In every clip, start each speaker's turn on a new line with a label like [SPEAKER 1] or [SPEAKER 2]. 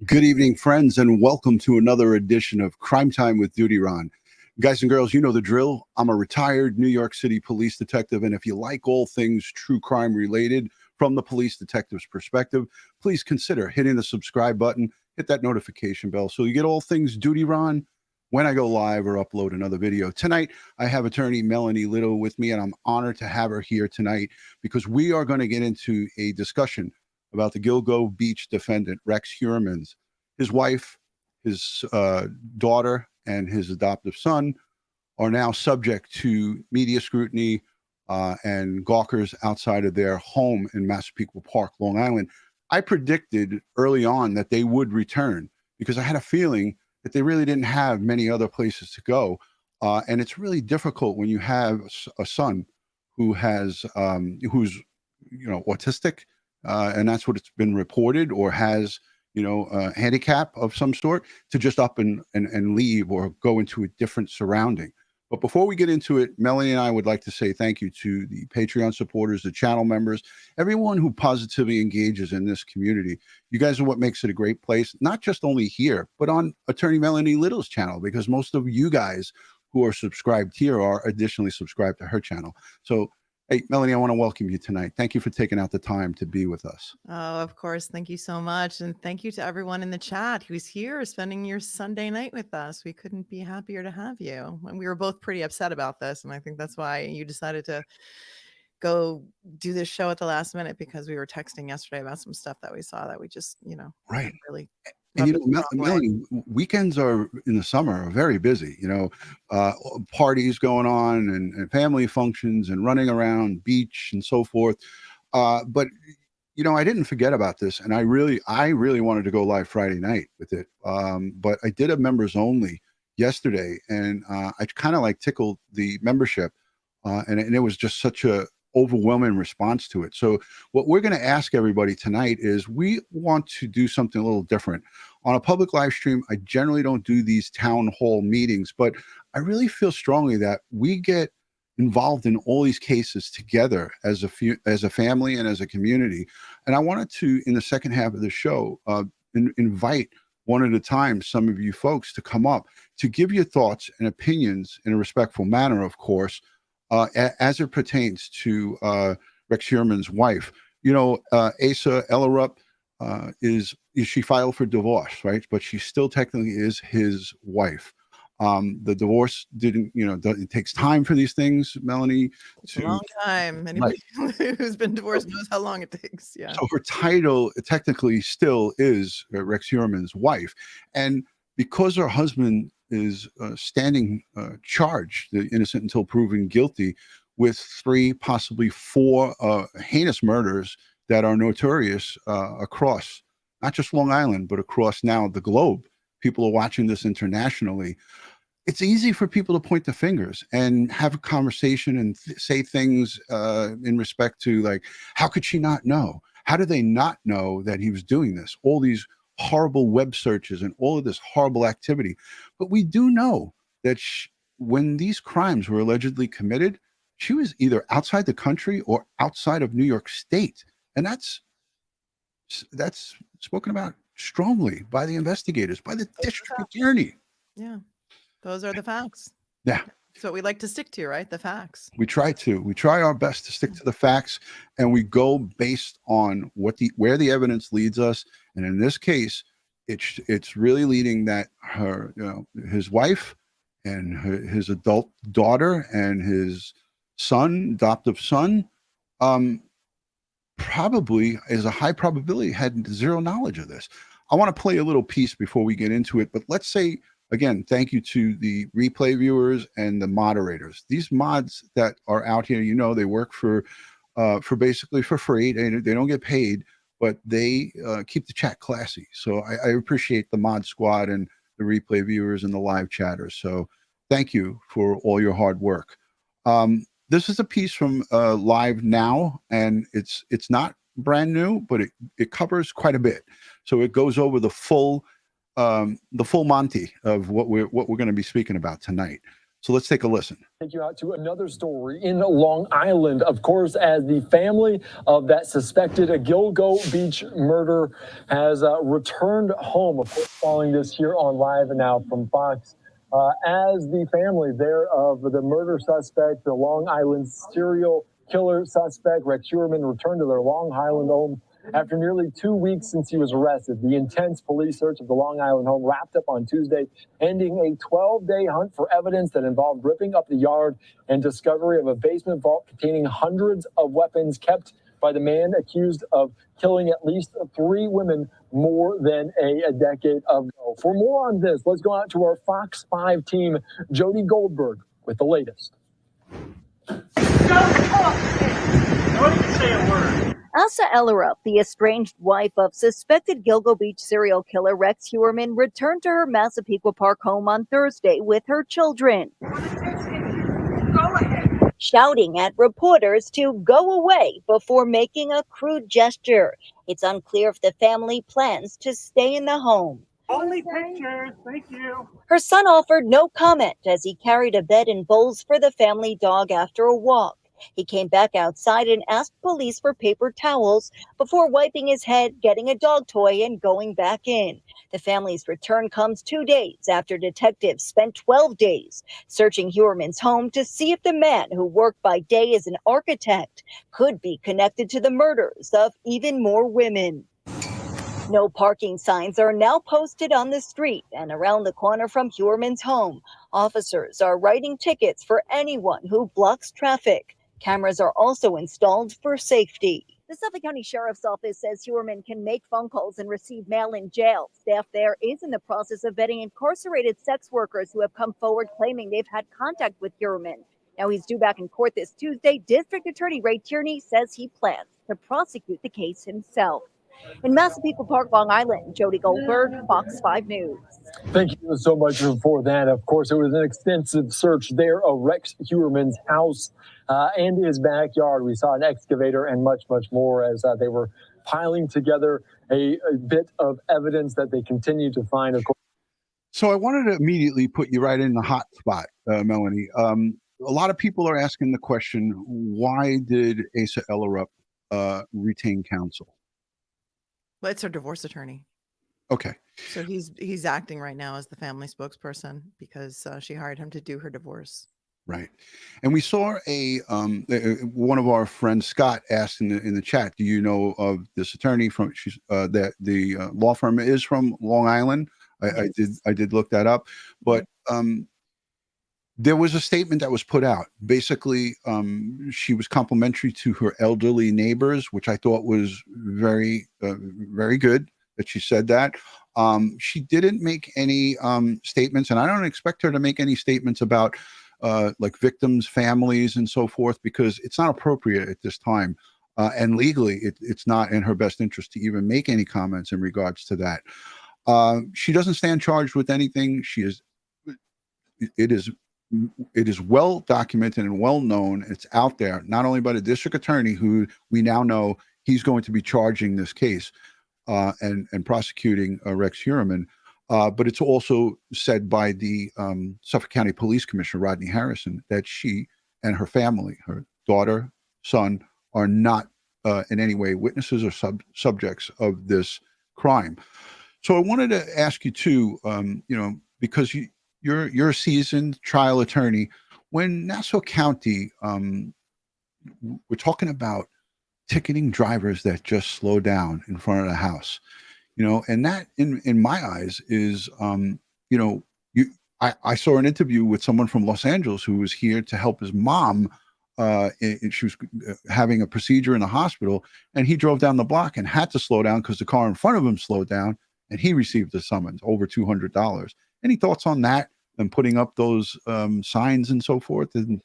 [SPEAKER 1] Good evening, friends, and welcome to another edition of Crime Time with DutyRon. Guys and girls, you know the drill. I'm a retired New York City police detective, and if you like all things true crime related from the police detective's perspective, please consider hitting the subscribe button, hit that notification bell so you get all things DutyRon when I go live or upload another video. Tonight, I have Attorney Melanie Little with me, and I'm honored to have her here tonight because we are going to get into a discussion about the Gilgo Beach defendant, Rex Heuermann. His wife, his daughter, and his adoptive son are now subject to media scrutiny and gawkers outside of their home in Massapequa Park, Long Island. I predicted early on that they would return because I had a feeling that they really didn't have many other places to go. And it's really difficult when you have a son who has who's autistic, and that's what it's been reported, or has a handicap of some sort, to just up and leave or go into a different surrounding. But before we get into it, Melanie and I would like to say thank you to the Patreon supporters, the channel members, everyone who positively engages in this community. You guys are what makes it a great place, not just only here, but on Attorney Melanie Little's channel, because most of you guys who are subscribed here are additionally subscribed to her channel. So, hey, Melanie, I want to welcome you tonight. Thank you for taking out the time to be with us.
[SPEAKER 2] Oh, of course. Thank you so much. And thank you to everyone in the chat who's here spending your Sunday night with us. We couldn't be happier to have you. And we were both pretty upset about this. And I think that's why you decided to go do this show at the last minute, because we were texting yesterday about some stuff that we saw that we just,
[SPEAKER 1] Right.
[SPEAKER 2] really.
[SPEAKER 1] And Melanie, weekends are in the summer are very busy, parties going on and family functions and running around beach and so forth. But I didn't forget about this, and I really wanted to go live Friday night with it. But I did a members only yesterday, and I kind of tickled the membership, and it was just such a overwhelming response to it. So what we're going to ask everybody tonight is, we want to do something a little different. On a public live stream, I generally don't do these town hall meetings, but I really feel strongly that we get involved in all these cases together as a family and as a community. And I wanted to, in the second half of the show, invite one at a time some of you folks to come up to give your thoughts and opinions in a respectful manner, of course, as it pertains to Rex Heuermann's wife. Asa Ellerop she filed for divorce, right? But she still technically is his wife. The divorce didn't, it takes time for these things, Melanie.
[SPEAKER 2] It's a long time. Anybody who's been divorced knows how long it takes. Yeah.
[SPEAKER 1] So her title technically still is Rex Heuermann's wife. And because her husband is standing charged, innocent until proven guilty, with 3, possibly 4 heinous murders that are notorious across not just Long Island, but across now the globe. People are watching this internationally. It's easy for people to point the fingers and have a conversation and say things in respect to, how could she not know? How do they not know that he was doing this? All these horrible web searches and all of this horrible activity. But we do know that when these crimes were allegedly committed, she was either outside the country or outside of New York State. And that's spoken about strongly by the investigators, by the district attorney.
[SPEAKER 2] Yeah, those are the facts.
[SPEAKER 1] Yeah.
[SPEAKER 2] That's what we like to stick to, right? The facts.
[SPEAKER 1] We try our best to stick to the facts, and we go based on where the evidence leads us. And in this case, it's really leading that his wife and his adult daughter and his adoptive son, probably is a high probability had zero knowledge of this. I want to play a little piece before we get into it, but let's say, again, thank you to the replay viewers and the moderators. These mods that are out here, they work for basically for free. They don't get paid, but they keep the chat classy. So I appreciate the mod squad and the replay viewers and the live chatters. So thank you for all your hard work. This is a piece from Live Now, and it's not brand new, but it covers quite a bit. So it goes over the full Monty of what we're going to be speaking about tonight. So let's take a listen.
[SPEAKER 3] Take you out to another story in Long Island, of course, as the family of that suspected Gilgo Beach murder has returned home, of course, following this here on Live Now from Fox. As the family there of the murder suspect, the Long Island serial killer suspect, Rex Heuermann, returned to their Long Island home after nearly 2 weeks since he was arrested. The intense police search of the Long Island home wrapped up on Tuesday, ending a 12-day hunt for evidence that involved ripping up the yard and discovery of a basement vault containing hundreds of weapons kept by the man accused of killing at least 3 women more than a decade ago. For more on this, let's go out to our Fox 5 team, Jody Goldberg, with the latest.
[SPEAKER 4] Don't talk to me. Don't even say a word.
[SPEAKER 5] Asa Ellerop, the estranged wife of suspected Gilgo Beach serial killer Rex Heuermann, returned to her Massapequa Park home on Thursday with her children,
[SPEAKER 4] Go ahead.
[SPEAKER 5] shouting at reporters to go away before making a crude gesture. It's unclear if the family plans to stay in the home.
[SPEAKER 4] Only pictures. Thank you.
[SPEAKER 5] Her son offered no comment as he carried a bed and bowls for the family dog after a walk. He came back outside and asked police for paper towels before wiping his head, getting a dog toy, and going back in. The family's return comes 2 days after detectives spent 12 days searching Heuermann's home to see if the man, who worked by day as an architect, could be connected to the murders of even more women. No parking signs are now posted on the street and around the corner from Heuermann's home. Officers are writing tickets for anyone who blocks traffic. Cameras are also installed for safety. The Suffolk County Sheriff's Office says Heuermann can make phone calls and receive mail in jail. Staff there is in the process of vetting incarcerated sex workers who have come forward claiming they've had contact with Heuermann. Now he's due back in court this Tuesday. District Attorney Ray Tierney says he plans to prosecute the case himself. In Massapequa Park, Long Island, Jody Goldberg, Fox 5 News.
[SPEAKER 3] Thank you so much for that. Of course, it was an extensive search there of Rex Heuermann's house and his backyard. We saw an excavator and much, much more as they were piling together a bit of evidence that they continue to find. Of course.
[SPEAKER 1] So I wanted to immediately put you right in the hot spot, Melanie. A lot of people are asking the question, why did Asa Ellerop retain counsel?
[SPEAKER 2] Well, it's her divorce attorney.
[SPEAKER 1] Okay.
[SPEAKER 2] So he's acting right now as the family spokesperson because she hired him to do her divorce.
[SPEAKER 1] Right. And we saw one of our friends, Scott, asked in the chat, do you know of this attorney from that the law firm is from Long Island? I did look that up, but there was a statement that was put out. Basically, she was complimentary to her elderly neighbors, which I thought was very, very good that she said that. She didn't make any statements, and I don't expect her to make any statements about like victims, families, and so forth, because it's not appropriate at this time. And legally, it's not in her best interest to even make any comments in regards to that. She doesn't stand charged with anything. It is well documented and well known. It's out there, not only by the district attorney, who we now know he's going to be charging this case and prosecuting Rex Heuermann, but it's also said by the Suffolk County Police Commissioner, Rodney Harrison, that she and her family, her daughter, son, are not in any way witnesses or subjects of this crime. So I wanted to ask you too, because you're a seasoned trial attorney. When Nassau County, we're talking about ticketing drivers that just slow down in front of the house, and that in my eyes is, I saw an interview with someone from Los Angeles who was here to help his mom. She was having a procedure in the hospital, and he drove down the block and had to slow down because the car in front of him slowed down, and he received a summons over $200. Any thoughts on that and putting up those signs and so forth? And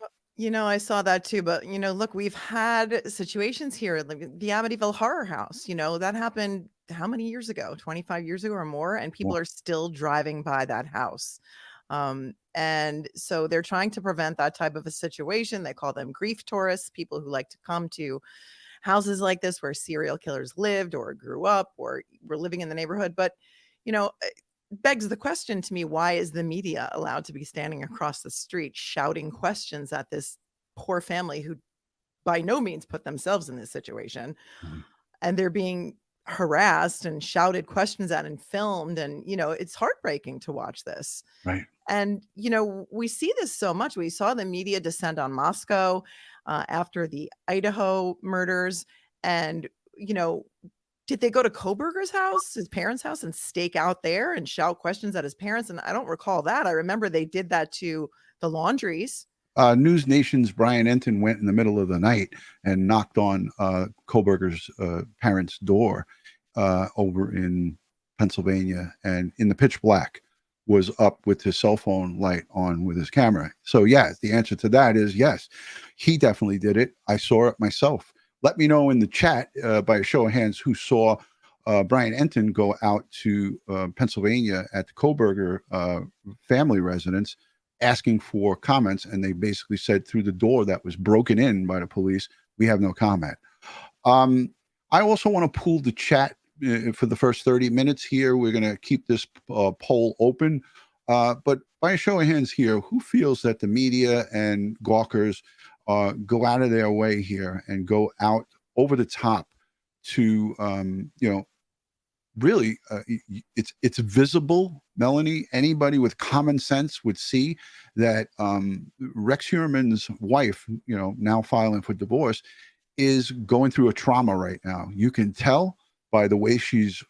[SPEAKER 2] I saw that too, but look, we've had situations here, like the Amityville Horror House. That happened how many years ago? 25 years ago or more, and people are still driving by that house. And so they're trying to prevent that type of a situation. They call them grief tourists, people who like to come to houses like this where serial killers lived or grew up or were living in the neighborhood. But begs the question to me, why is the media allowed to be standing across the street shouting questions at this poor family who by no means put themselves in this situation?
[SPEAKER 1] Mhm.
[SPEAKER 2] And they're being harassed and shouted questions at and filmed. And, it's heartbreaking to watch this.
[SPEAKER 1] Right.
[SPEAKER 2] And, we see this so much. We saw the media descend on Moscow after the Idaho murders. And, did they go to Koberger's house, his parents' house, and stake out there and shout questions at his parents? And I don't recall that. I remember they did that to the laundries.
[SPEAKER 1] News Nation's Brian Enton went in the middle of the night and knocked on Koberger's parents' door over in Pennsylvania, and in the pitch black was up with his cell phone light on with his camera. So yeah, the answer to that is yes, he definitely did it. I saw it myself. Let me know in the chat by a show of hands who saw Brian Enton go out to Pennsylvania at the Koberger family residence asking for comments, and they basically said through the door that was broken in by the police, we have no comment. I also want to pool the chat for the first 30 minutes here. We're going to keep this poll open, but by a show of hands here, who feels that the media and gawkers go out of their way here and go out over the top to really it's visible, Melanie. Anybody with common sense would see that Rex Heuermann's wife, now filing for divorce, is going through a trauma right now. You can tell by the way she's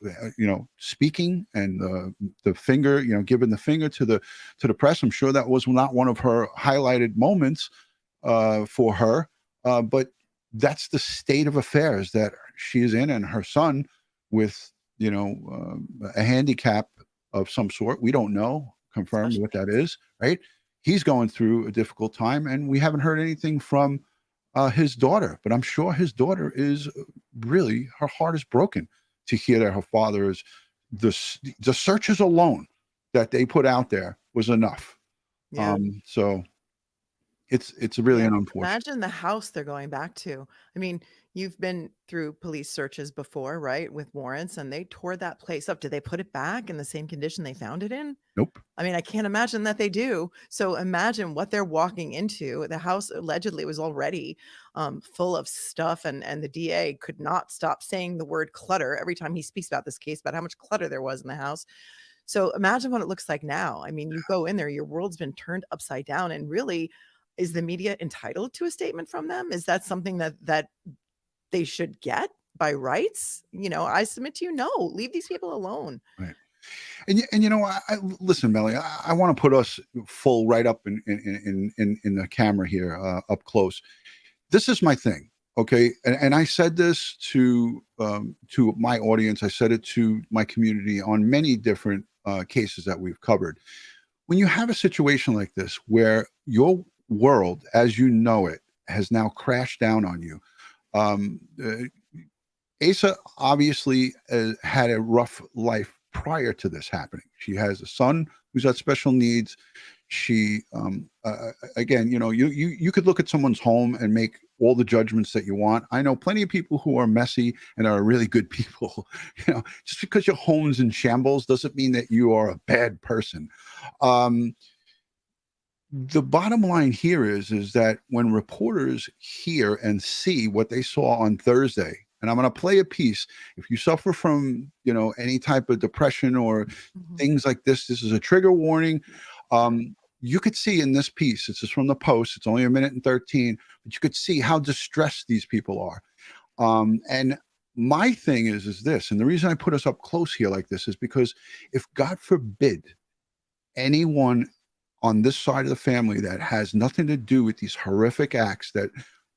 [SPEAKER 1] speaking, and the finger, giving the finger to the press. I'm sure that was not one of her highlighted moments for her, but that's the state of affairs that she is in, and her son with a handicap of some sort. We don't know, confirmed what that is, right? He's going through a difficult time, and we haven't heard anything from his daughter, but I'm sure his daughter is really, her heart is broken to hear that her father is, the searches alone that they put out there was enough.
[SPEAKER 2] Yeah.
[SPEAKER 1] So it's really an unfortunate.
[SPEAKER 2] Imagine the house they're going back to. I mean, you've been through police searches before, right? With warrants, and they tore that place up. Did they put it back in the same condition they found it in?
[SPEAKER 1] Nope.
[SPEAKER 2] I mean, I can't imagine that they do. So imagine what they're walking into. The house allegedly was already full of stuff, and the DA could not stop saying the word clutter every time he speaks about this case, about how much clutter there was in the house. So imagine what it looks like now. I mean, you go in there, your world's been turned upside down, and really, is the media entitled to a statement from them? Is that something that they should get by rights? I submit to you, no, leave these people alone.
[SPEAKER 1] Right. And I listen, Melanie, I want to put us full right up in the camera here, up close. This is my thing. Okay. And I said this to my audience. I said it to my community on many different cases that we've covered. When you have a situation like this, where your world as you know it has now crashed down on you, Asa obviously had a rough life prior to this happening. She has a son who's got special needs. She again, you could look at someone's home and make all the judgments that you want. I know plenty of people who are messy and are really good people. Just because your home's in shambles doesn't mean that you are a bad person. The bottom line here is that when reporters hear and see what they saw on Thursday, and I'm going to play a piece. If you suffer from, any type of depression or things like this is a trigger warning. You could see in this piece, this is from the Post, it's only 1:13, but you could see how distressed these people are. And my thing is this, and the reason I put us up close here like this is because if God forbid anyone on this side of the family that has nothing to do with these horrific acts that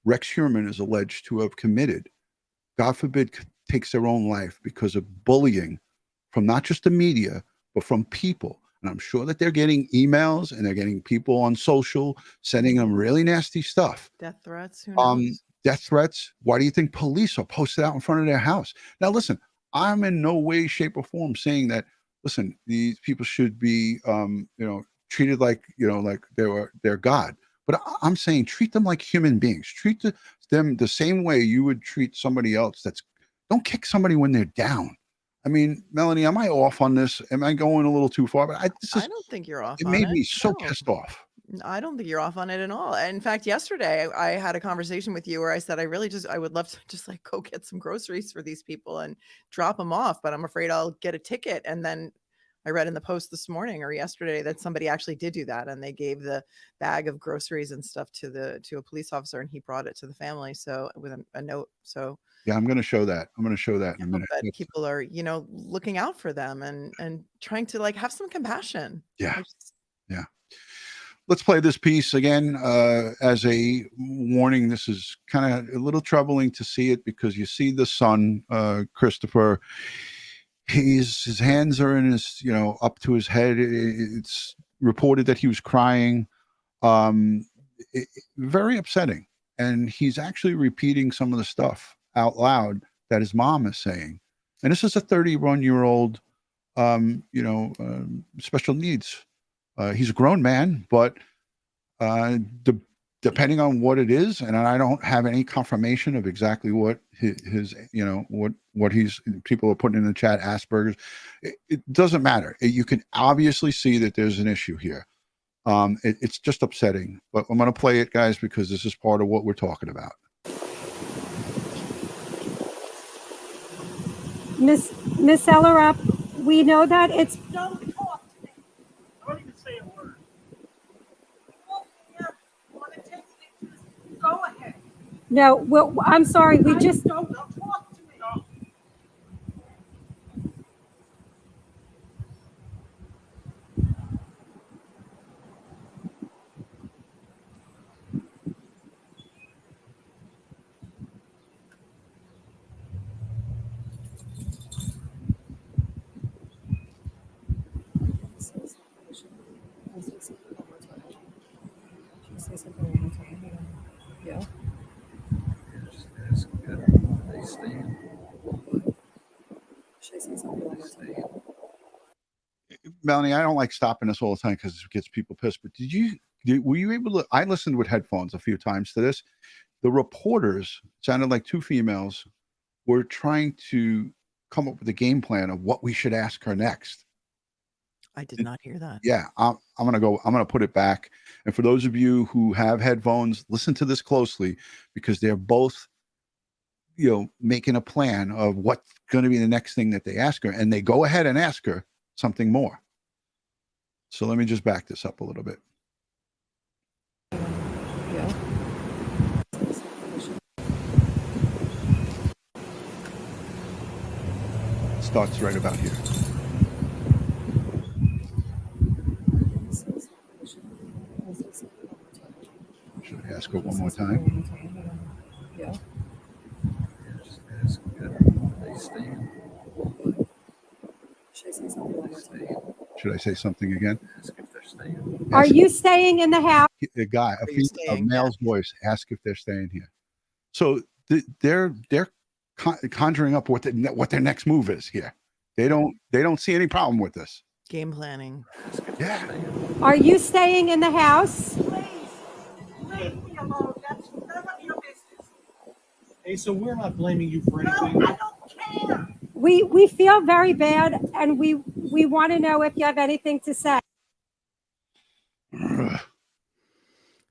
[SPEAKER 1] Rex Heuermann is alleged to have committed, God forbid, takes their own life because of bullying from not just the media, but from people. And I'm sure that they're getting emails and they're getting people on social sending them really nasty stuff.
[SPEAKER 2] Death threats. Who knows?
[SPEAKER 1] Death threats. Why do you think police are posted out in front of their house? Now, listen, I'm in no way, shape, or form saying that, listen, these people should be, treated like, like they're God. But I'm saying treat them like human beings. Treat them the same way you would treat somebody else. Don't kick somebody when they're down. I mean, Melanie, am I off on this? Am I going a little too far? But
[SPEAKER 2] I don't think you're off
[SPEAKER 1] it
[SPEAKER 2] on
[SPEAKER 1] made
[SPEAKER 2] it.
[SPEAKER 1] me so
[SPEAKER 2] No.
[SPEAKER 1] pissed off.
[SPEAKER 2] I don't think you're off on it at all. In fact, yesterday I had a conversation with you where I said I would love to just like go get some groceries for these people and drop them off, but I'm afraid I'll get a ticket. And then I read in the Post this morning or yesterday that somebody actually did do that, and they gave the bag of groceries and stuff to a police officer, and he brought it to the family. So with a note. So
[SPEAKER 1] Yeah, I'm going to show that. I'm going to show that in a
[SPEAKER 2] I hope
[SPEAKER 1] minute.
[SPEAKER 2] that people are, looking out for them and trying to like have some compassion.
[SPEAKER 1] Yeah. Yeah. Let's play this piece again as a warning. This is kind of a little troubling to see it because you see the son, Christopher. His hands are in his, up to his head. It's reported that he was crying. Very upsetting. And he's actually repeating some of the stuff out loud that his mom is saying. And this is a 31-year-old, special needs. He's a grown man, but depending on what it is, and I don't have any confirmation of exactly what his what he's, people are putting in the chat, Asperger's. It doesn't matter. You can obviously see that there's an issue here. It's just upsetting, but I'm going to play it, guys, because this is part of what we're talking about.
[SPEAKER 6] Miss Ellerup, we know that it's.
[SPEAKER 4] Don't talk to me. Don't even say a word. Want to take pictures? Go ahead.
[SPEAKER 6] No, well, I'm sorry. We just
[SPEAKER 4] Don't talk to me. No.
[SPEAKER 6] Yeah.
[SPEAKER 1] Melanie, I don't like stopping this all the time because it gets people pissed. But were you able to? I listened with headphones a few times to this. The reporters sounded like two females were trying to come up with a game plan of what we should ask her next.
[SPEAKER 2] I did not hear that.
[SPEAKER 1] Yeah, I'm gonna put it back. And for those of you who have headphones, listen to this closely because they're both, making a plan of what's going to be the next thing that they ask her, and they go ahead and ask her something more. So let me just back this up a little bit.
[SPEAKER 6] Yeah.
[SPEAKER 1] Starts right about here. Should I ask her one more time?
[SPEAKER 6] Yeah.
[SPEAKER 1] Should I say something again?
[SPEAKER 6] Are you staying in the house?
[SPEAKER 1] A male's voice, ask if they're staying here. So they're conjuring up what their next move is here. They don't see any problem with this.
[SPEAKER 2] Game planning.
[SPEAKER 1] Yeah.
[SPEAKER 6] Are you staying in the house?
[SPEAKER 4] Please, leave me alone. That's none of your business.
[SPEAKER 7] Hey, so we're not blaming you for
[SPEAKER 4] No,
[SPEAKER 7] anything.
[SPEAKER 4] I don't care.
[SPEAKER 6] We feel very bad, and we want to know if you have anything to say.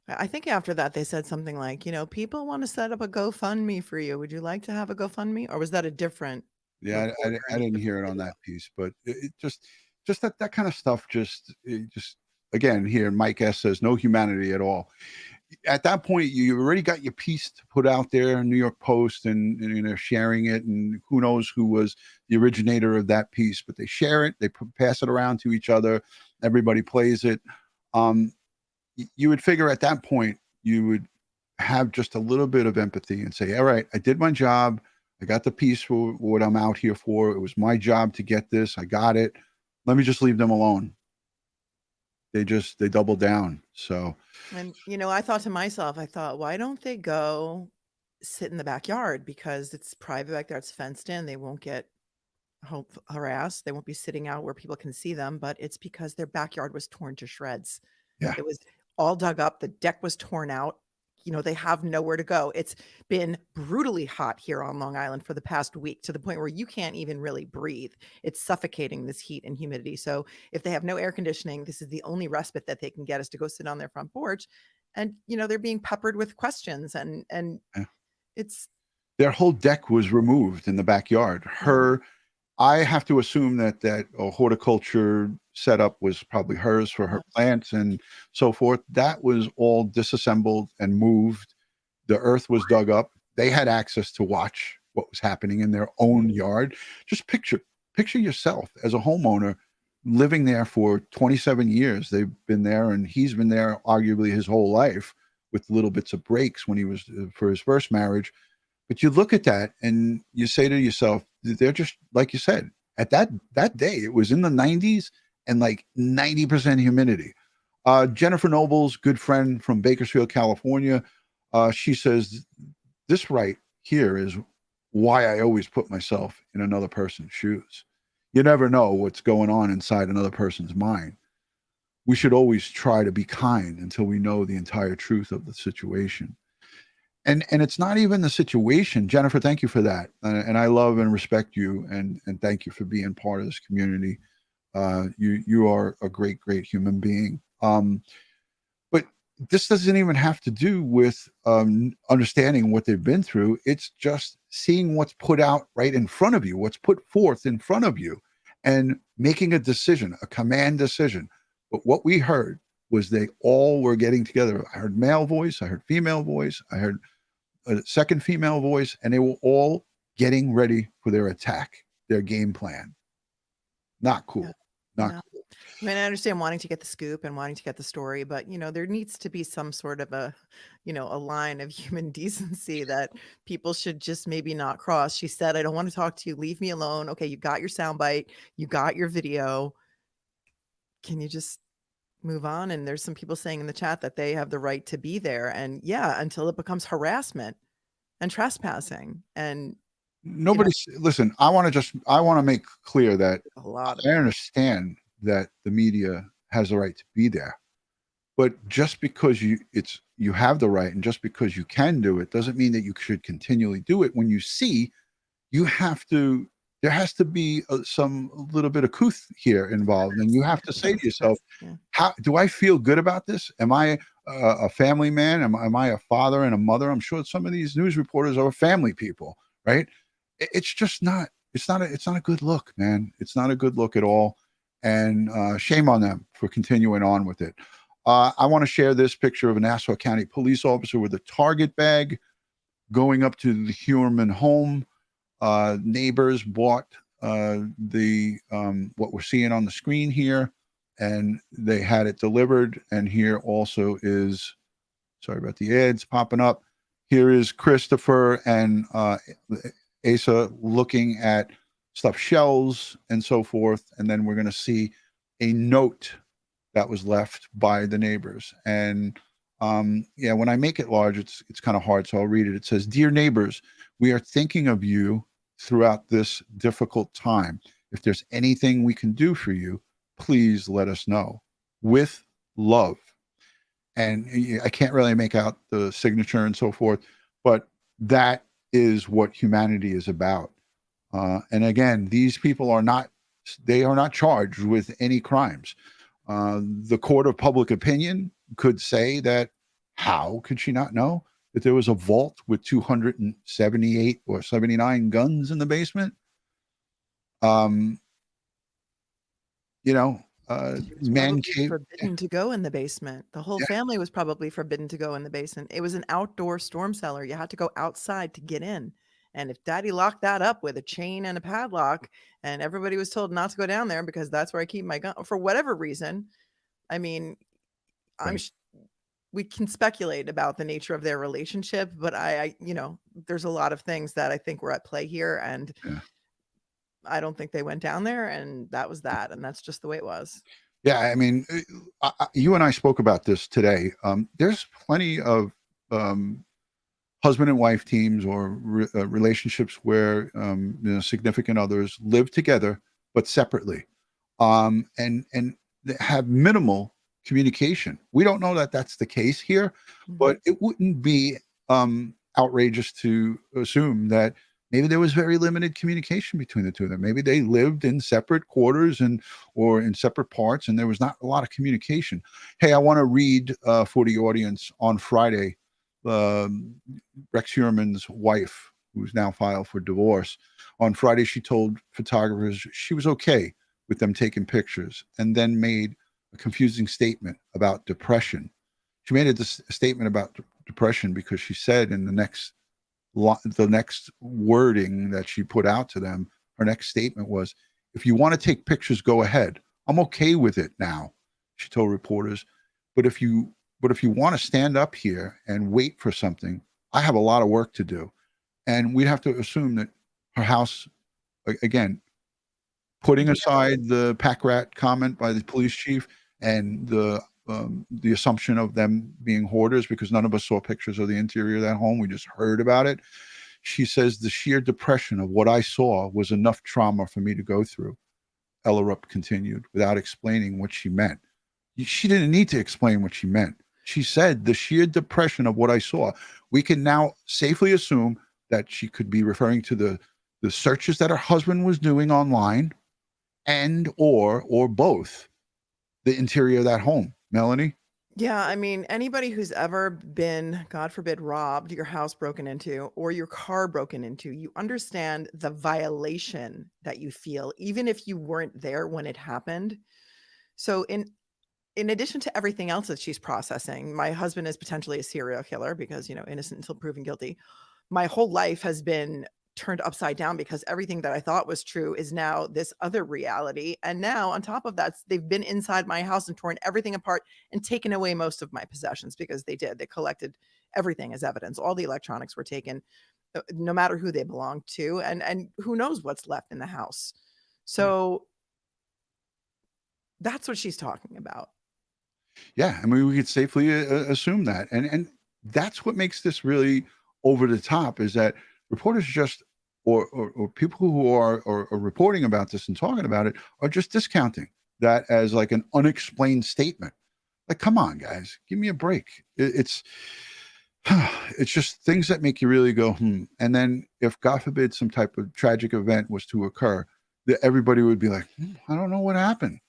[SPEAKER 2] I think after that they said something like, people want to set up a GoFundMe for you. Would you like to have a GoFundMe? Or was that a different?
[SPEAKER 1] Yeah, I didn't hear it on that piece, but it just that kind of stuff. Just again here, Mike S says no humanity at all. At that point, you already got your piece to put out there, New York Post, and they're sharing it, and who knows who was the originator of that piece, but they share it, they pass it around to each other, everybody plays it. You would figure at that point you would have just a little bit of empathy and say, all right, I did my job. I got the piece for what I'm out here for. It was my job to get this. I got it. Let me just leave them alone. They double down. So,
[SPEAKER 2] And, I thought to myself, why don't they go sit in the backyard? Because it's private back there. It's fenced in. They won't get harassed. They won't be sitting out where people can see them, but it's because their backyard was torn to shreds.
[SPEAKER 1] Yeah.
[SPEAKER 2] It was all dug up. The deck was torn out. they have nowhere to go. It's been brutally hot here on Long Island for the past week, to the point where you can't even really breathe. It's suffocating, this heat and humidity. So if they have no air conditioning, this is the only respite that they can get, is to go sit on their front porch. And, they're being peppered with questions, and
[SPEAKER 1] Yeah.
[SPEAKER 2] it's,
[SPEAKER 1] Their whole deck was removed in the backyard. I have to assume that horticulture setup was probably hers for her plants and so forth. That was all disassembled and moved. The earth was dug up. They had access to watch what was happening in their own yard. Just picture yourself as a homeowner living there for 27 years. They've been there, and he's been there arguably his whole life, with little bits of breaks when he was for his first marriage. But you look at that and you say to yourself, they're just, like you said, at that day, it was in the 90s and like 90% humidity. Jennifer Noble's good friend from Bakersfield, California, she says, this right here is why I always put myself in another person's shoes. You never know what's going on inside another person's mind. We should always try to be kind until we know the entire truth of the situation. And it's not even the situation. Jennifer, thank you for that. And I love and respect you, and thank you for being part of this community. You are a great, great human being. But this doesn't even have to do with understanding what they've been through. It's just seeing what's put out right in front of you, what's put forth in front of you, and making a decision, a command decision. But what we heard was they all were getting together. I heard male voice, I heard female voice, I heard a second female voice, and they were all getting ready for their attack, their game plan. Not cool. Not cool.
[SPEAKER 2] I mean, I understand wanting to get the scoop and wanting to get the story, but there needs to be some sort of a line of human decency that people should just maybe not cross. She said, I don't want to talk to you. Leave me alone. Okay, you got your soundbite, you got your video. Can you just move on? And there's some people saying in the chat that they have the right to be there, and until it becomes harassment and trespassing. And
[SPEAKER 1] listen, I want to make clear that
[SPEAKER 2] I
[SPEAKER 1] understand that the media has the right to be there, but just because you have the right, and just because you can do it, doesn't mean that you should continually do it. When you see, there has to be some little bit of couth here involved, and you have to say to yourself, how do I feel good about this? Am I a family man? Am I a father and a mother? I'm sure some of these news reporters are family people, right? It's just not. It's not a good look, man. It's not a good look at all, and shame on them for continuing on with it. I want to share this picture of a Nassau County police officer with a Target bag going up to the Heuermann home. Neighbors bought what we're seeing on the screen here, and they had it delivered. And here also is, sorry about the ads popping up. Here is Christopher and Asa looking at stuffed shells and so forth. And then we're going to see a note that was left by the neighbors. And when I make it large, it's kind of hard, so I'll read it. It says, "Dear neighbors, we are thinking of you throughout this difficult time. If there's anything we can do for you, please let us know. With love." And I can't really make out the signature and so forth, but that is what humanity is about. And again, these people are not charged with any crimes. The court of public opinion could say that, how could she not know that there was a vault with 278 or 79 guns in the basement? Man cave.
[SPEAKER 2] Forbidden to go in the basement. The whole family was probably forbidden to go in the basement. It was an outdoor storm cellar. You had to go outside to get in. And if Daddy locked that up with a chain and a padlock, and everybody was told not to go down there because that's where I keep my gun, for whatever reason, I mean, we can speculate about the nature of their relationship, but there's a lot of things that I think were at play here, and I don't think they went down there, and that was that, and that's just the way it was.
[SPEAKER 1] Yeah, I mean, you and I spoke about this today. There's plenty of husband and wife teams or relationships where significant others live together but separately, and have minimal communication. We don't know that that's the case here, but it wouldn't be outrageous to assume that maybe there was very limited communication between the two of them. Maybe they lived in separate quarters or in separate parts, and there was not a lot of communication. Hey, I want to read for the audience on Friday, Rex Heuermann's wife, who's now filed for divorce. On Friday, she told photographers she was okay with them taking pictures, and then made a confusing statement about depression. She made a statement about depression because she said in the next wording that she put out to them, her next statement was, "If you want to take pictures, go ahead. I'm okay with it now," she told reporters. But if you want to stand up here and wait for something, I have a lot of work to do. And we'd have to assume that her house, again, putting aside the pack rat comment by the police chief and the assumption of them being hoarders, because none of us saw pictures of the interior of that home, we just heard about it. She says the sheer depression of what I saw was enough trauma for me to go through. Ellerup continued without explaining what she meant. She didn't need to explain what she meant. She said the sheer depression of what I saw. We can now safely assume that she could be referring to the searches that her husband was doing online, and or both the interior of that home. Melanie?
[SPEAKER 2] Yeah, I mean, anybody who's ever been, God forbid, robbed, your house broken into, or your car broken into, you understand the violation that you feel, even if you weren't there when it happened. So in addition to everything else that she's processing, my husband is potentially a serial killer because, innocent until proven guilty. My whole life has been turned upside down because everything that I thought was true is now this other reality. And now on top of that, they've been inside my house and torn everything apart and taken away most of my possessions, because they collected everything as evidence. All the electronics were taken, no matter who they belonged to, and who knows what's left in the house. So that's what she's talking about.
[SPEAKER 1] Yeah, I mean, we could safely assume that. And that's what makes this really over the top, is that reporters just, or people who are reporting about this and talking about it, are just discounting that as like an unexplained statement. Like, come on, guys, give me a break. It's just things that make you really go, And then if, God forbid, some type of tragic event was to occur, everybody would be like, I don't know what happened.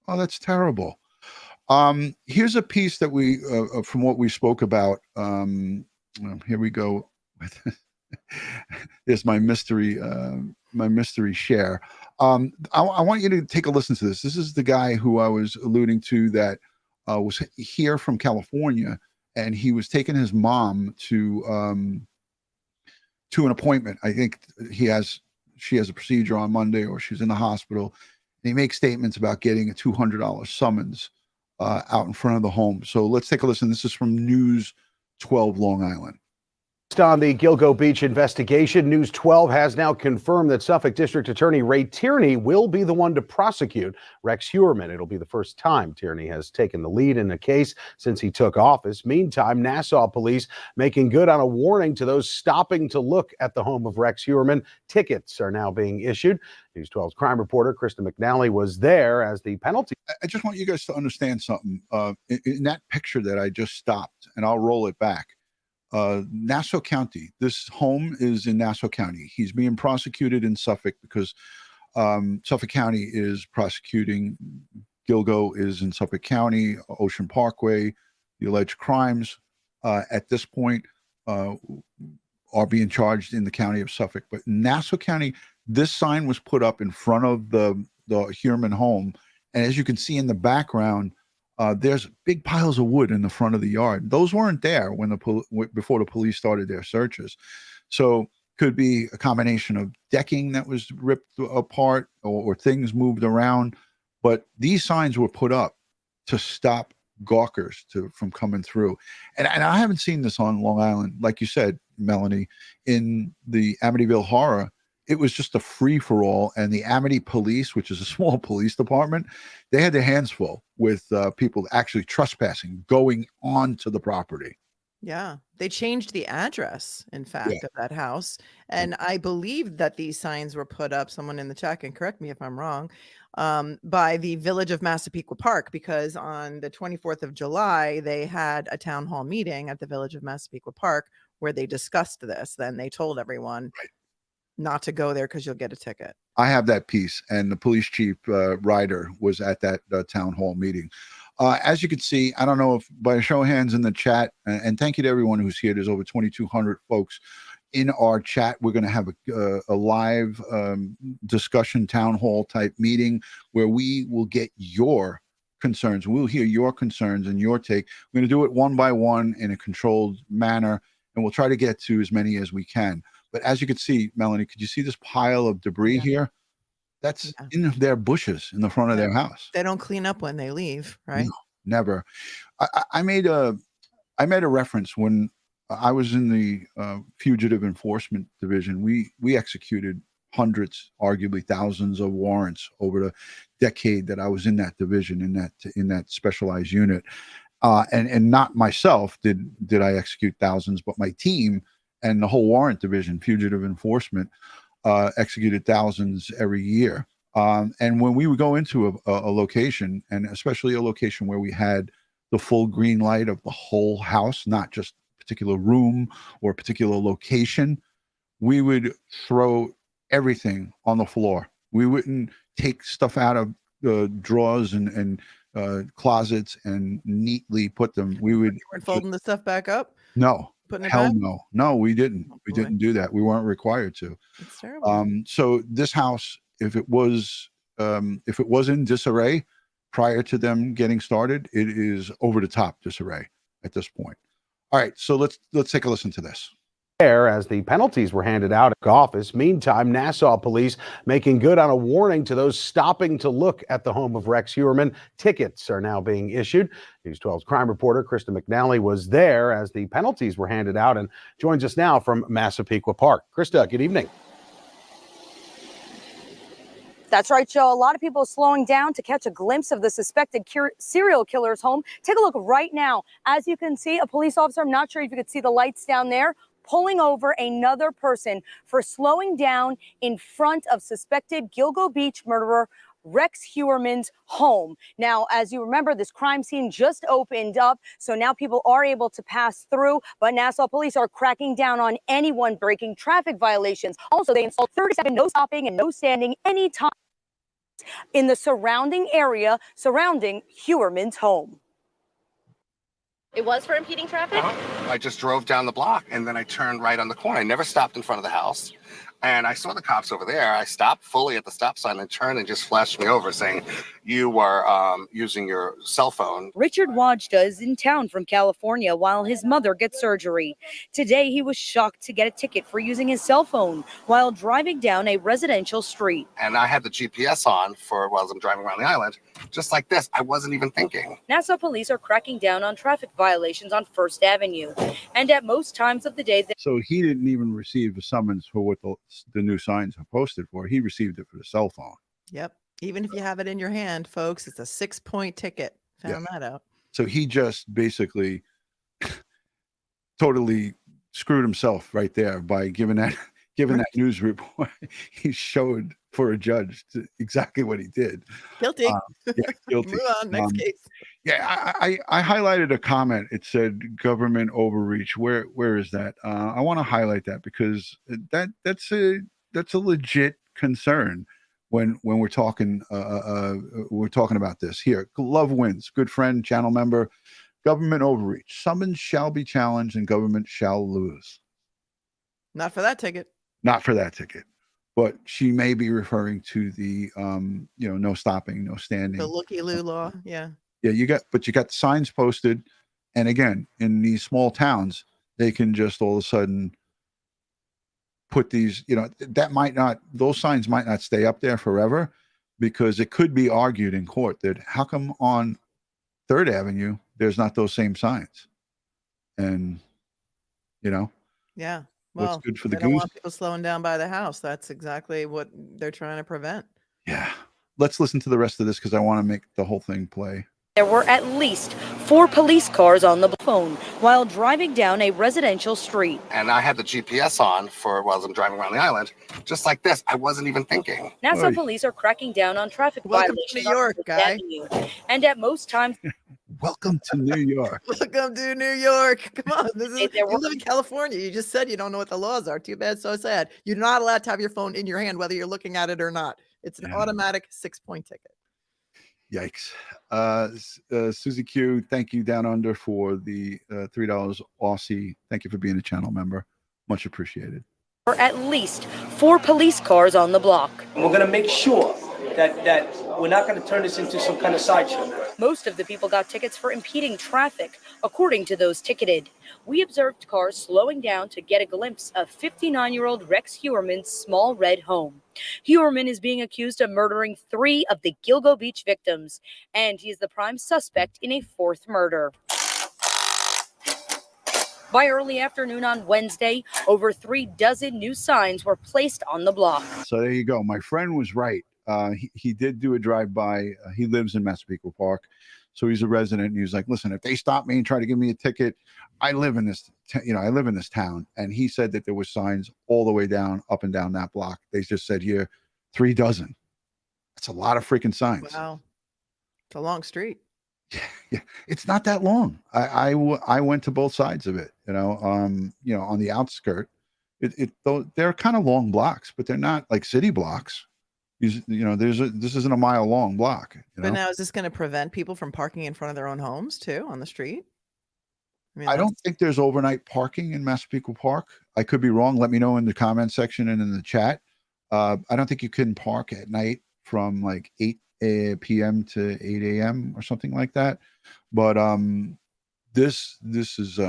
[SPEAKER 1] Oh, that's terrible. Here's a piece that we, from what we spoke about. Here we go. There's my mystery share. I want you to take a listen to this. This is the guy who I was alluding to that was here from California, and he was taking his mom to an appointment. I think she has a procedure on Monday, or she's in the hospital. And he makes statements about getting a $200 summons out in front of the home. So let's take a listen. This is from News 12 Long Island.
[SPEAKER 8] On the Gilgo Beach investigation, News 12 has now confirmed that Suffolk District Attorney Ray Tierney will be the one to prosecute Rex Heuermann. It'll be the first time Tierney has taken the lead in a case since he took office. Meantime, Nassau police making good on a warning to those stopping to look at the home of Rex Heuermann. Tickets are now being issued. News 12's crime reporter Krista McNally was there as the penalty.
[SPEAKER 1] I just want you guys to understand something. In that picture that I just stopped, and I'll roll it back. Nassau County, this home is in Nassau County. He's being prosecuted in Suffolk because Suffolk County is prosecuting. Gilgo is in Suffolk County, Ocean Parkway. The alleged crimes at this point are being charged in the county of Suffolk. But in Nassau County, this sign was put up in front of the Heuermann home. And as you can see in the background, there's big piles of wood in the front of the yard. Those weren't there when before the police started their searches. So could be a combination of decking that was ripped apart or things moved around. But these signs were put up to stop gawkers from coming through. And I haven't seen this on Long Island. Like you said, Melanie, in the Amityville Horror, it was just a free-for-all, and the Amity Police, which is a small police department, they had their hands full with people actually trespassing, going onto the property.
[SPEAKER 2] Yeah, they changed the address, in fact, of that house. And I believe that these signs were put up, someone in the chat can correct me if I'm wrong, by the Village of Massapequa Park, because on the 24th of July, they had a town hall meeting at the Village of Massapequa Park where they discussed this. Then they told everyone not to go there because you'll get a ticket.
[SPEAKER 1] I have that piece, and the police chief Ryder was at that town hall meeting. As you can see, I don't know if by a show of hands in the chat, and thank you to everyone who's here. There's over 2,200 folks in our chat. We're going to have a live discussion town hall type meeting where we will get your concerns. We'll hear your concerns and your take. We're going to do it one by one in a controlled manner, and we'll try to get to as many as we can. But as you can see, Melanie, could you see this pile of debris here? That's in their bushes in the front of their house.
[SPEAKER 2] They don't clean up when they leave, right?
[SPEAKER 1] No, never. I made a reference when I was in the fugitive enforcement division. We executed hundreds, arguably thousands of warrants over the decade that I was in that division, in that specialized unit. And not myself did I execute thousands, but my team and the whole warrant division, fugitive enforcement, executed thousands every year. And when we would go into a location, and especially a location where we had the full green light of the whole house, not just a particular room or a particular location, we would throw everything on the floor. We wouldn't take stuff out of the drawers and closets and neatly put them. We would.
[SPEAKER 2] You weren't folding the stuff back up?
[SPEAKER 1] No.
[SPEAKER 2] Putting it
[SPEAKER 1] Hell
[SPEAKER 2] back?
[SPEAKER 1] no, we didn't.
[SPEAKER 2] Oh,
[SPEAKER 1] we didn't do that. We weren't required to.
[SPEAKER 2] It's terrible.
[SPEAKER 1] So this house, if it was in disarray prior to them getting started, it is over the top disarray at this point. All right, so let's take a listen to this.
[SPEAKER 8] As the penalties were handed out at office. Meantime, Nassau police making good on a warning to those stopping to look at the home of Rex Heuermann. Tickets are now being issued. News 12's crime reporter Krista McNally was there as the penalties were handed out and joins us now from Massapequa Park. Krista, good evening.
[SPEAKER 9] That's right, Joe. A lot of people slowing down to catch a glimpse of the suspected serial killer's home. Take a look right now. As you can see, a police officer, I'm not sure if you could see the lights down there, pulling over another person for slowing down in front of suspected Gilgo Beach murderer Rex Heuermann's home. Now, as you remember, this crime scene just opened up, so now people are able to pass through, but Nassau police are cracking down on anyone breaking traffic violations. Also, they installed 37 no stopping and no standing anytime in the surrounding area surrounding Heuermann's home.
[SPEAKER 10] It was for impeding traffic?
[SPEAKER 11] I just drove down the block and then I turned right on the corner. I never stopped in front of the house. And I saw the cops over there. I stopped fully at the stop sign and turned and just flashed me over saying, you were using your cell phone.
[SPEAKER 9] Richard Wajda is in town from California while his mother gets surgery. Today, he was shocked to get a ticket for using his cell phone while driving down a residential street.
[SPEAKER 11] And I had the GPS on while I'm driving around the island. Just like this, I wasn't even thinking.
[SPEAKER 9] Nassau police are cracking down on traffic violations on First Avenue. And at most times of the day...
[SPEAKER 1] So he didn't even receive a summons for what the new signs are posted for. He received it for the cell phone.
[SPEAKER 2] Yep. Even if you have it in your hand, folks, it's a 6-point ticket. Found that out.
[SPEAKER 1] So he just basically totally screwed himself right there by giving that news report. He showed for a judge exactly what he did.
[SPEAKER 2] Guilty.
[SPEAKER 1] Guilty.
[SPEAKER 2] Move on. Next case.
[SPEAKER 1] Yeah, I highlighted a comment. It said government overreach. Where is that? I want to highlight that because that's a legit concern when we're talking about this here. Love wins. Good friend, channel member. Government overreach. Summons shall be challenged and government shall lose.
[SPEAKER 2] Not for that ticket.
[SPEAKER 1] Not for that ticket. But she may be referring to the no stopping, no standing.
[SPEAKER 2] The looky-loo law. Yeah.
[SPEAKER 1] Yeah, you got signs posted, and again, in these small towns, they can just all of a sudden put these, those signs might not stay up there forever, because it could be argued in court that how come on 3rd Avenue there's not those same signs? And
[SPEAKER 2] yeah, well,
[SPEAKER 1] what's good for the
[SPEAKER 2] they don't
[SPEAKER 1] goose?
[SPEAKER 2] want people slowing down by the house. That's exactly what they're trying to prevent.
[SPEAKER 1] Yeah. Let's listen to the rest of this because I want to make the whole thing play.
[SPEAKER 9] There were at least 4 police cars on the phone while driving down a residential street.
[SPEAKER 11] And I had the GPS on for while I'm driving around the island, just like this. I wasn't even thinking.
[SPEAKER 9] Nassau police are cracking down on traffic
[SPEAKER 2] Welcome
[SPEAKER 9] violations
[SPEAKER 2] to New York,
[SPEAKER 9] on Fifth
[SPEAKER 2] guy.
[SPEAKER 9] Avenue. And at most times,
[SPEAKER 1] Welcome to New York.
[SPEAKER 2] Welcome to New York. Come on. This is,
[SPEAKER 9] Hey, there
[SPEAKER 2] you
[SPEAKER 9] were-
[SPEAKER 2] live in California. You just said you don't know what the laws are. Too bad, so sad. You're not allowed to have your phone in your hand, whether you're looking at it or not. It's an automatic 6-point ticket.
[SPEAKER 1] Yikes. Susie Q, thank you down under for the $3 Aussie. Thank you for being a channel member. Much appreciated.
[SPEAKER 9] or at least 4 police cars on the block.
[SPEAKER 12] And we're going to make sure that we're not going to turn this into some kind of sideshow.
[SPEAKER 9] Most of the people got tickets for impeding traffic, according to those ticketed. We observed cars slowing down to get a glimpse of 59-year-old Rex Heuermann's small red home. Heuermann is being accused of murdering 3 of the Gilgo Beach victims, and he is the prime suspect in a 4th murder. By early afternoon on Wednesday, over 3 dozen new signs were placed on the block.
[SPEAKER 1] So there you go. My friend was right. He did do a drive-by. He lives in Massapequa Park, so he's a resident. And he was like, "Listen, if they stop me and try to give me a ticket, I live in this, I live in this town." And he said that there were signs all the way down, up and down that block. They just said here, 3 dozen. That's a lot of freaking signs.
[SPEAKER 2] Wow, it's a long street.
[SPEAKER 1] Yeah, it's not that long. I went to both sides of it. On the outskirt, they're kind of long blocks, but they're not like city blocks. This isn't a mile long block.
[SPEAKER 2] But now, is this going to prevent people from parking in front of their own homes too on the street?
[SPEAKER 1] I don't think there's overnight parking in Massapequa Park. I could be wrong. Let me know in the comment section and in the chat. I don't think you can park at night from like 8 p.m. to 8 a.m. or something like that. But this is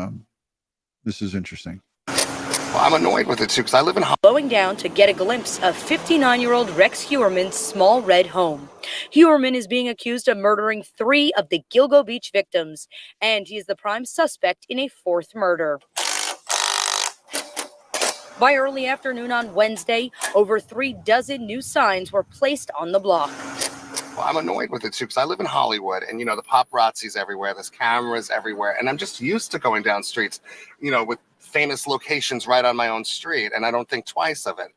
[SPEAKER 1] interesting.
[SPEAKER 11] Well, I'm annoyed with it too because I live in.
[SPEAKER 9] Slowing down to get a glimpse of 59-year-old Rex Heuermann's small red home. Heuermann is being accused of murdering 3 of the Gilgo Beach victims, and he is the prime suspect in a 4th murder. By early afternoon on Wednesday, over 3 dozen new signs were placed on the block.
[SPEAKER 11] Well, I'm annoyed with it too because I live in Hollywood, and the paparazzi's everywhere. There's cameras everywhere, and I'm just used to going down streets, with famous locations right on my own street, and I don't think twice of it.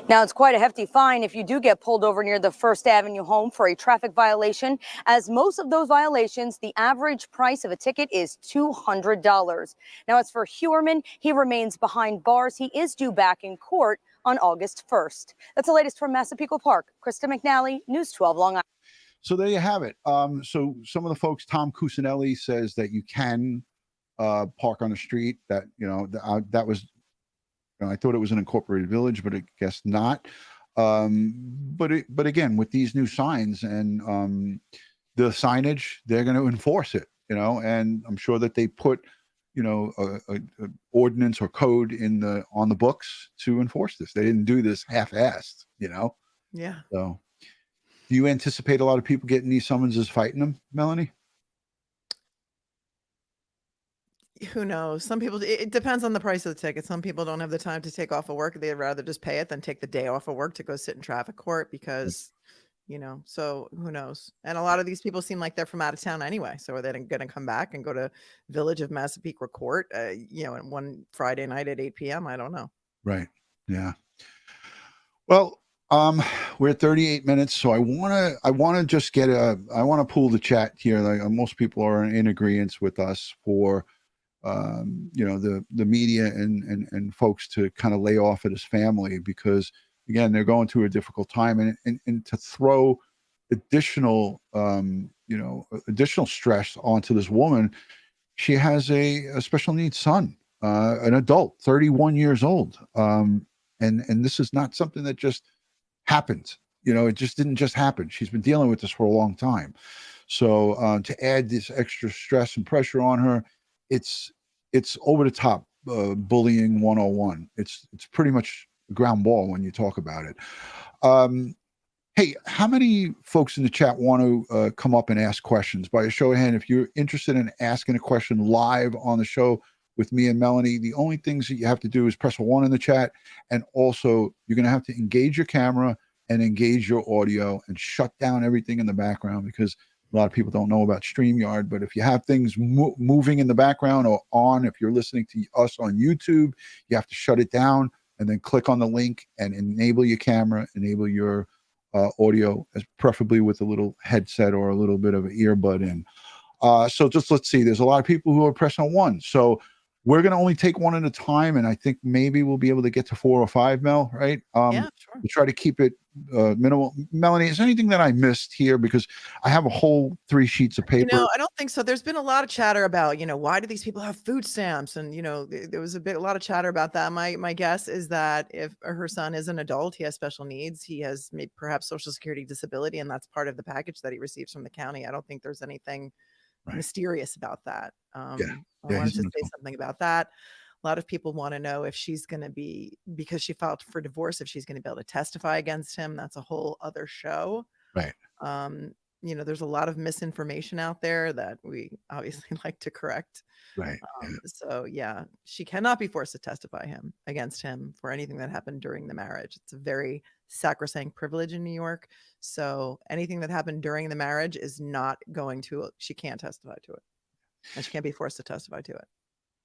[SPEAKER 9] Now, it's quite a hefty fine if you do get pulled over near the First Avenue home for a traffic violation, as most of those violations, the average price of a ticket is $200. Now, as for Heuermann, he remains behind bars. He is due back in court on August 1st. That's the latest from Massapequa Park. Krista McNally, News 12 Long Island.
[SPEAKER 1] So there you have it. So some of the folks, Tom Cusinelli says that you can park on the street. That that was, I thought it was an incorporated village, but I guess not. But again, with these new signs and the signage, they're going to enforce it. And I'm sure that they put a ordinance or code on the books to enforce this. They didn't do this half-assed.
[SPEAKER 2] Yeah.
[SPEAKER 1] So. Do you anticipate a lot of people getting these summonses fighting them, Melanie?
[SPEAKER 2] Who knows? Some people, it depends on the price of the ticket. Some people don't have the time to take off of work. They'd rather just pay it than take the day off of work to go sit in traffic court because, so who knows? And a lot of these people seem like they're from out of town anyway. So are they going to come back and go to Village of Massapequa Court, one Friday night at 8 p.m.? I don't know.
[SPEAKER 1] Right. Yeah. Well, we're at 38 minutes, so I want to just I want to pull the chat here. Like most people are in agreement with us for, the media and folks to kind of lay off at his family because again they're going through a difficult time and to throw additional additional stress onto this woman. She has a special needs son, an adult, 31 years old, and this is not something that just happened. It just didn't just happen. She's been dealing with this for a long time. So to add this extra stress and pressure on her, it's over the top bullying 101. It's pretty much ground ball when you talk about it. Hey, how many folks in the chat want to come up and ask questions? By a show of hand, if you're interested in asking a question live on the show with me and Melanie, the only things that you have to do is press a 1 in the chat, and also you're going to have to engage your camera and engage your audio and shut down everything in the background, because a lot of people don't know about StreamYard. But if you have things moving in the background or on, if you're listening to us on YouTube, you have to shut it down and then click on the link and enable your camera, enable your audio, preferably with a little headset or a little bit of an earbud in. So just let's see. There's a lot of people who are pressing 1. So we're going to only take one at a time, and I think maybe we'll be able to get to 4 or 5, Mel, right?
[SPEAKER 2] Yeah, sure.
[SPEAKER 1] We try to keep it minimal. Melanie, is there anything that I missed here? Because I have a whole 3 sheets of paper.
[SPEAKER 2] I don't think so. There's been a lot of chatter about, why do these people have food stamps? And, there was a lot of chatter about that. My guess is that if her son is an adult, he has special needs, he has maybe perhaps Social Security disability, and that's part of the package that he receives from the county. I don't think there's anything mysterious about that. I wanted to say something about that. A lot of people want to know if she's going to be, because she filed for divorce, if she's going to be able to testify against him. That's a whole other show.
[SPEAKER 1] Right.
[SPEAKER 2] There's a lot of misinformation out there that we obviously like to correct.
[SPEAKER 1] Right.
[SPEAKER 2] So yeah, she cannot be forced to testify against him for anything that happened during the marriage. It's a very sacrosanct privilege in New York. So anything that happened during the marriage is not going to, she can't testify to it. And she can't be forced to testify to it.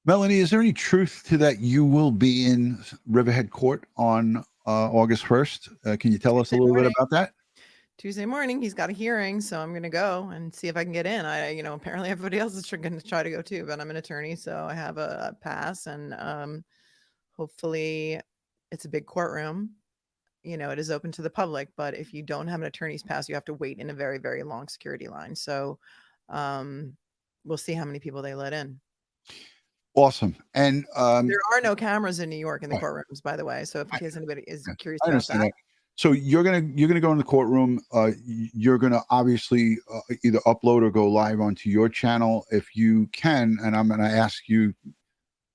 [SPEAKER 1] Melanie, is there any truth to that you will be in Riverhead Court on August 1st? Can you tell us a little bit about that?
[SPEAKER 2] Tuesday morning, he's got a hearing, so I'm going to go and see if I can get in. Apparently everybody else is going to try to go too, but I'm an attorney, so I have a pass, and hopefully it's a big courtroom. It is open to the public, but if you don't have an attorney's pass, you have to wait in a very, very long security line. So we'll see how many people they let in.
[SPEAKER 1] Awesome. And
[SPEAKER 2] there are no cameras in New York in the courtrooms, by the way. So if in case anybody is curious about that.
[SPEAKER 1] So you're gonna go in the courtroom. You're gonna obviously either upload or go live onto your channel if you can. And I'm gonna ask you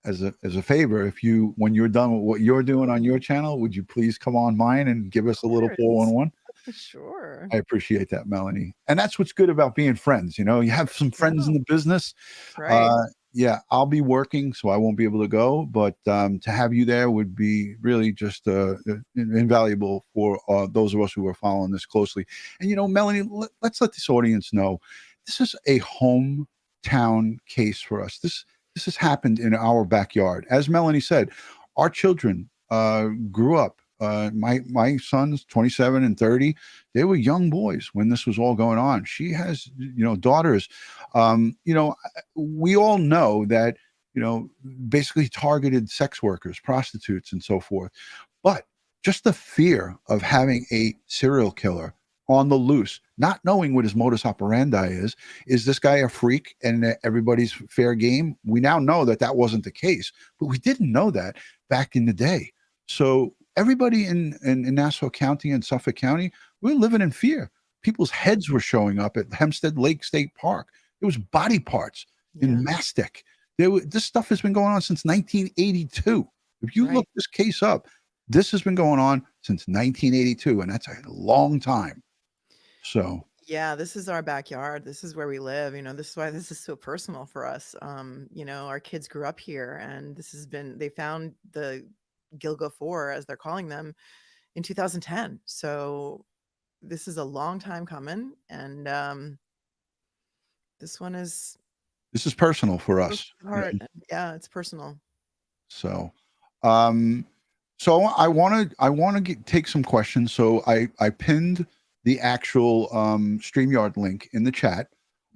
[SPEAKER 1] as a favor, when you're done with what you're doing on your channel, would you please come on mine and give us a little 411?
[SPEAKER 2] Sure.
[SPEAKER 1] I appreciate that, Melanie. And that's what's good about being friends. You have some friends in the business.
[SPEAKER 2] Right.
[SPEAKER 1] Yeah, I'll be working, so I won't be able to go. But to have you there would be really just invaluable for those of us who are following this closely. And, Melanie, let's let this audience know this is a hometown case for us. This has happened in our backyard. As Melanie said, our children grew up. My sons, 27 and 30, they were young boys when this was all going on. She has, daughters. We all know that, basically targeted sex workers, prostitutes, and so forth. But just the fear of having a serial killer on the loose, not knowing what his modus operandi is this guy a freak and everybody's fair game? We now know that wasn't the case, but we didn't know that back in the day. So everybody in Nassau County and Suffolk County, we're living in fear. People's heads were showing up at Hempstead Lake State Park. There was body parts in Mastic. This stuff has been going on since 1982. If you look this case up, this has been going on since 1982, and that's a long time. So
[SPEAKER 2] yeah, this is our backyard. This is where we live. This is why this is so personal for us. Our kids grew up here, and they found the Gilgo 4, as they're calling them, in 2010. So this is a long time coming, and this is
[SPEAKER 1] personal for us.
[SPEAKER 2] Yeah, it's personal.
[SPEAKER 1] So I want to take some questions. So I pinned the actual StreamYard link in the chat.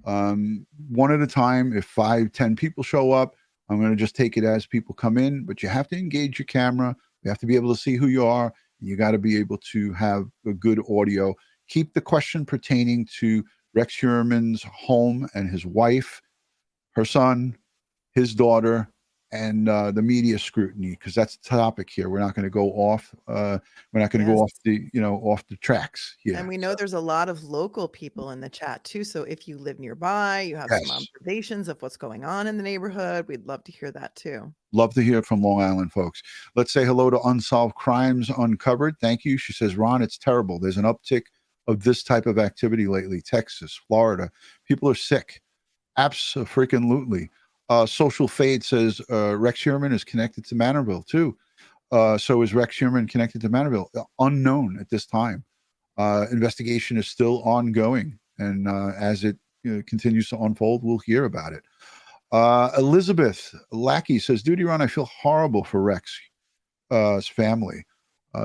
[SPEAKER 1] One at a time. If 5-10 people show up, I'm going to just take it as people come in, but you have to engage your camera. You have to be able to see who you are. You got to be able to have a good audio. Keep the question pertaining to Rex Heuermann's home and his wife, her son, his daughter, and the media scrutiny, because that's the topic here. We're not going to go off. We're not going to go off the tracks here.
[SPEAKER 2] And we know there's a lot of local people in the chat too. So if you live nearby, you have some observations of what's going on in the neighborhood, we'd love to hear that too.
[SPEAKER 1] Love to hear from Long Island folks. Let's say hello to Unsolved Crimes Uncovered. Thank you. She says, Ron, it's terrible. There's an uptick of this type of activity lately. Texas, Florida. People are sick. Abso-freaking-lutely. Social Fade says Rex Heuermann is connected to Manorville too. So is Rex Heuermann connected to Manorville? Unknown at this time. Investigation is still ongoing, and as it continues to unfold, we'll hear about it. Elizabeth Lackey says, DutyRon, I feel horrible for Rex's family.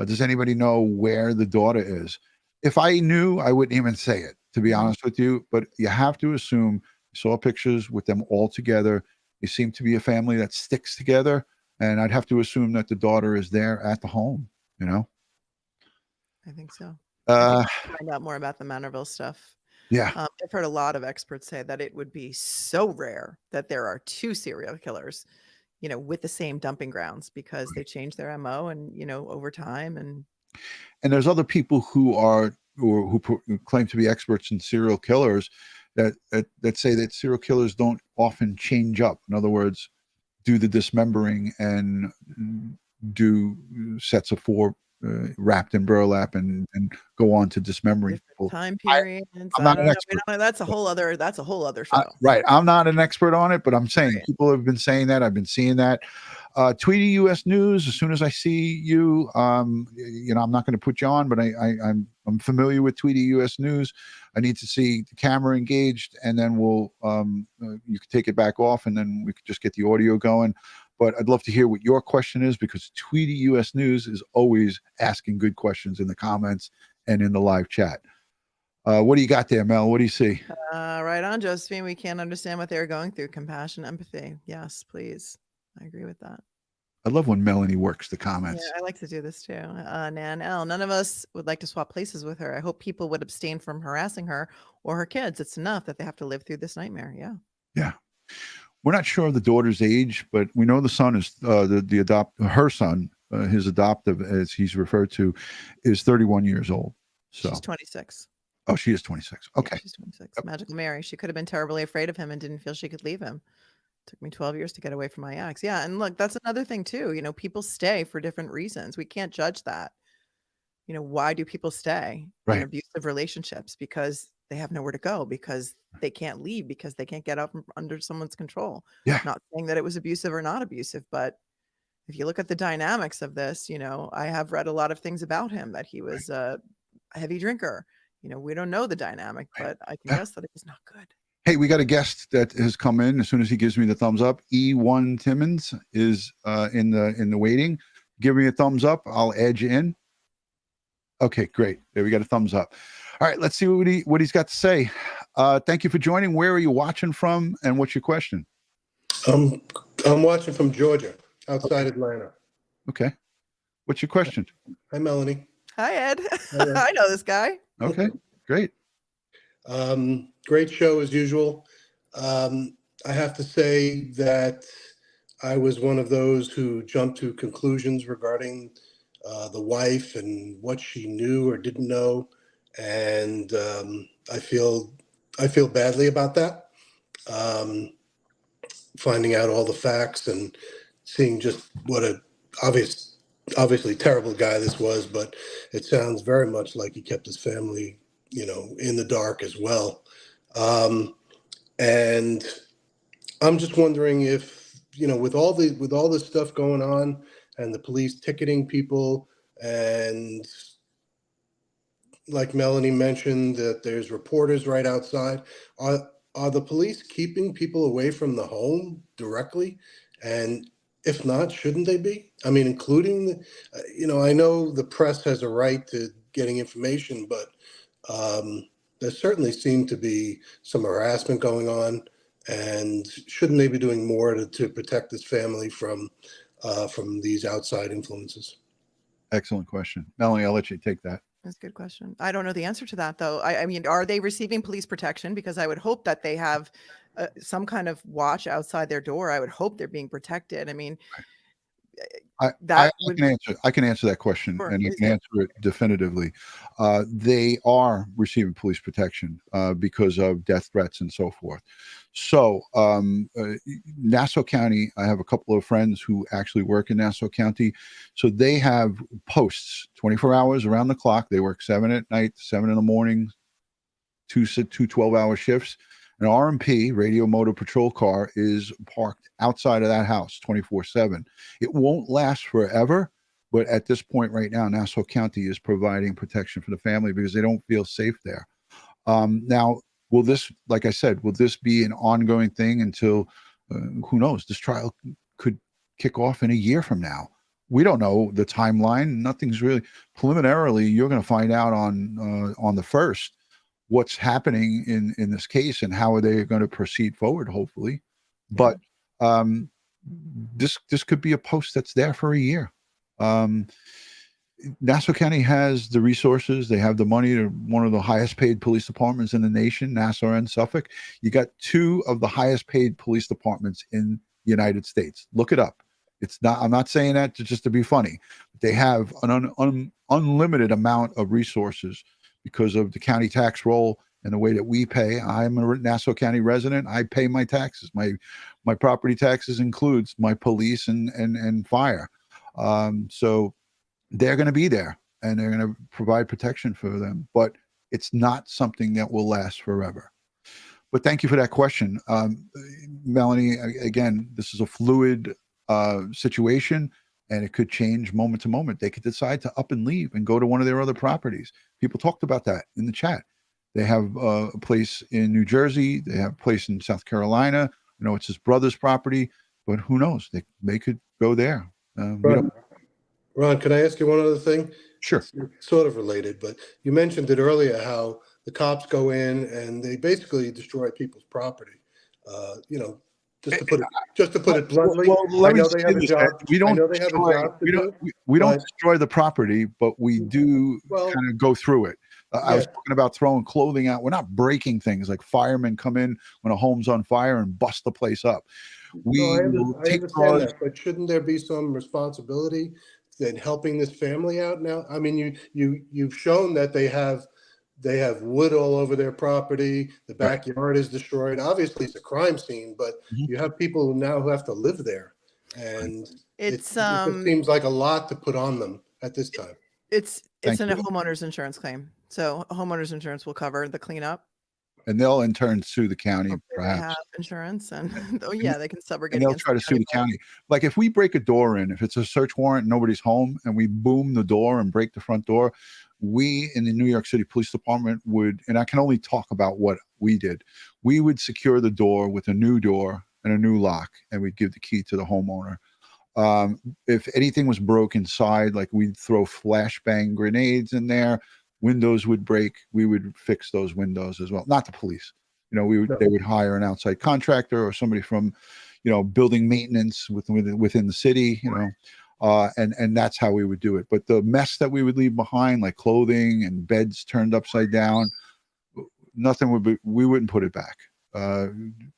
[SPEAKER 1] Does anybody know where the daughter is? If I knew, I wouldn't even say it, to be honest with you. But you have to assume, I saw pictures with them all together. They seem to be a family that sticks together. And I'd have to assume that the daughter is there at the home, you know?
[SPEAKER 2] I think so. I think we'll find out more about the Manorville stuff.
[SPEAKER 1] Yeah.
[SPEAKER 2] I've heard a lot of experts say that it would be so rare that there are two serial killers, with the same dumping grounds, because they change their MO and, over time. And
[SPEAKER 1] there's other people who claim to be experts in serial killers that say that serial killers don't often change up. In other words, do the dismembering and do sets of 4 wrapped in burlap and go on to dismembering people.
[SPEAKER 2] Time periods.
[SPEAKER 1] I'm not an expert.
[SPEAKER 2] That's a whole other show.
[SPEAKER 1] Right. I'm not an expert on it, but I'm saying people have been saying that. I've been seeing that. Tweety US News. As soon as I see you, I'm not going to put you on, but I'm familiar with Tweety US News. I need to see the camera engaged, and then we'll you can take it back off, and then we could just get the audio going. But I'd love to hear what your question is, because Tweety US News is always asking good questions in the comments and in the live chat. What do you got there, Mel? What do you see?
[SPEAKER 2] Right on, Josephine. We can't understand what they're going through. Compassion, empathy. Yes, please. I agree with that.
[SPEAKER 1] I love when Melanie works the comments.
[SPEAKER 2] Yeah, I like to do this too. Nan L. None of us would like to swap places with her. I hope people would abstain from harassing her or her kids. It's enough that they have to live through this nightmare. Yeah.
[SPEAKER 1] Yeah. We're not sure of the daughter's age, but we know the son is her son, his adoptive, as he's referred to, is 31 years old. So
[SPEAKER 2] she's 26.
[SPEAKER 1] Oh, she is 26. Okay.
[SPEAKER 2] Yeah, she's 26. Yep. Magical Mary. She could have been terribly afraid of him and didn't feel she could leave him. Took me 12 years to get away from my ex. Yeah. And look, that's another thing too. People stay for different reasons. We can't judge that. Why do people stay in abusive relationships? Because they have nowhere to go, because they can't leave, because they can't get out from under someone's control.
[SPEAKER 1] Yeah.
[SPEAKER 2] Not saying that it was abusive or not abusive, but if you look at the dynamics of this, I have read a lot of things about him, that he was a heavy drinker. We don't know the dynamic, but I can guess that it was not good.
[SPEAKER 1] Hey, we got a guest that has come in. As soon as he gives me the thumbs up, E1 Timmons is in the waiting. Give me a thumbs up. I'll add you in. Okay, great. There we got a thumbs up. All right, let's see what he's got to say. Thank you for joining. Where are you watching from, and what's your question?
[SPEAKER 13] I'm watching from Georgia, outside Atlanta.
[SPEAKER 1] Okay. What's your question?
[SPEAKER 13] Hi, Melanie.
[SPEAKER 2] Hi, Ed. I know this guy.
[SPEAKER 1] Okay, great.
[SPEAKER 13] Great show as usual. I have to say that I was one of those who jumped to conclusions regarding the wife and what she knew or didn't know, and I feel badly about that. Finding out all the facts and seeing just what a obviously terrible guy this was, but it sounds very much like he kept his family, in the dark as well. And I'm just wondering if, with all this stuff going on and the police ticketing people, and like Melanie mentioned, that there's reporters right outside, are the police keeping people away from the home directly? And if not, shouldn't they be? I mean, including, I know the press has a right to getting information, but there certainly seemed to be some harassment going on, and shouldn't they be doing more to protect this family from these outside influences?
[SPEAKER 1] Excellent question. Melanie, I'll let you take that.
[SPEAKER 2] That's a good question. I don't know the answer to that, though. I mean, are they receiving police protection? Because I would hope that they have some kind of watch outside their door. I would hope they're being protected. I mean,
[SPEAKER 1] I can answer that question,
[SPEAKER 2] Sure,
[SPEAKER 1] and I
[SPEAKER 2] please
[SPEAKER 1] can
[SPEAKER 2] do.
[SPEAKER 1] answer it definitively. They are receiving police protection because of death threats and so forth. So Nassau County, I have a couple of friends who actually work in Nassau County. So they have posts 24 hours around the clock. They work 7 at night, 7 in the morning, two 12-hour shifts. An RMP, radio motor patrol car, is parked outside of that house 24/7. It won't last forever, But at this point right now, Nassau County is providing protection for the family because they don't feel safe there. Now, will this, like I said, will this be an ongoing thing until, who knows, this trial could kick off in a year from now. We don't know the timeline. Nothing's really preliminarily. You're going to find out on the 1st what's happening in this case and how are they going to proceed forward, hopefully. But this could be a post that's there for a year. Nassau County has the resources. They have the money. They're one of the highest paid police departments in the nation, Nassau and Suffolk. You got 2 of the highest paid police departments in the United States. Look it up. It's not, I'm not saying that just to be funny. They have an unlimited amount of resources because of the county tax roll and the way that we pay. I'm a Nassau County resident. I pay my taxes. My property taxes includes my police and fire. So they're going to be there and they're going to provide protection for them, but it's not something that will last forever. But thank you for that question. Melanie, again, this is a fluid situation and it could change moment to moment. They could decide to up and leave and go to one of their other properties. People talked about that in the chat. They have a place in New Jersey. They have a place in South Carolina. You know, it's his brother's property, but who knows? They could go there.
[SPEAKER 13] Ron, can I ask you one other thing?
[SPEAKER 1] Sure.
[SPEAKER 13] It's sort of related, but you mentioned it earlier how the cops go in and they basically destroy people's property. You know, just to put it bluntly.
[SPEAKER 1] Well,
[SPEAKER 13] I know they have a job.
[SPEAKER 1] We don't
[SPEAKER 13] I know they have a job to do.
[SPEAKER 1] We don't
[SPEAKER 13] but-
[SPEAKER 1] destroy the property, but we do kind of go through it. I was talking about throwing clothing out. We're not breaking things like firemen come in when a home's on fire and bust the place up.
[SPEAKER 13] I understand that, but shouldn't there be some responsibility in helping this family out now? I mean, you've shown that they have wood all over their property. The backyard is destroyed. Obviously, it's a crime scene, but you have people who have to live there, and it just seems like a lot to put on them at this time.
[SPEAKER 2] It's a homeowner's insurance claim, so homeowner's insurance will cover the cleanup.
[SPEAKER 1] And they'll in turn sue the county, perhaps.
[SPEAKER 2] They have insurance, and they can subrogate.
[SPEAKER 1] And they'll try to sue the county. Like if we break a door in, if it's a search warrant, nobody's home, and we boom the door and break the front door, we in the New York City Police Department would, and I can only talk about what we did, we would secure the door with a new door and a new lock, and we'd give the key to the homeowner. If anything was broke inside, like we'd throw flashbang grenades in there, windows would break, we would fix those windows as well. Not the police. You know, they would hire an outside contractor or somebody from, you know, building maintenance within the city, you know, and that's how we would do it. But the mess that we would leave behind, like clothing and beds turned upside down, we wouldn't put it back.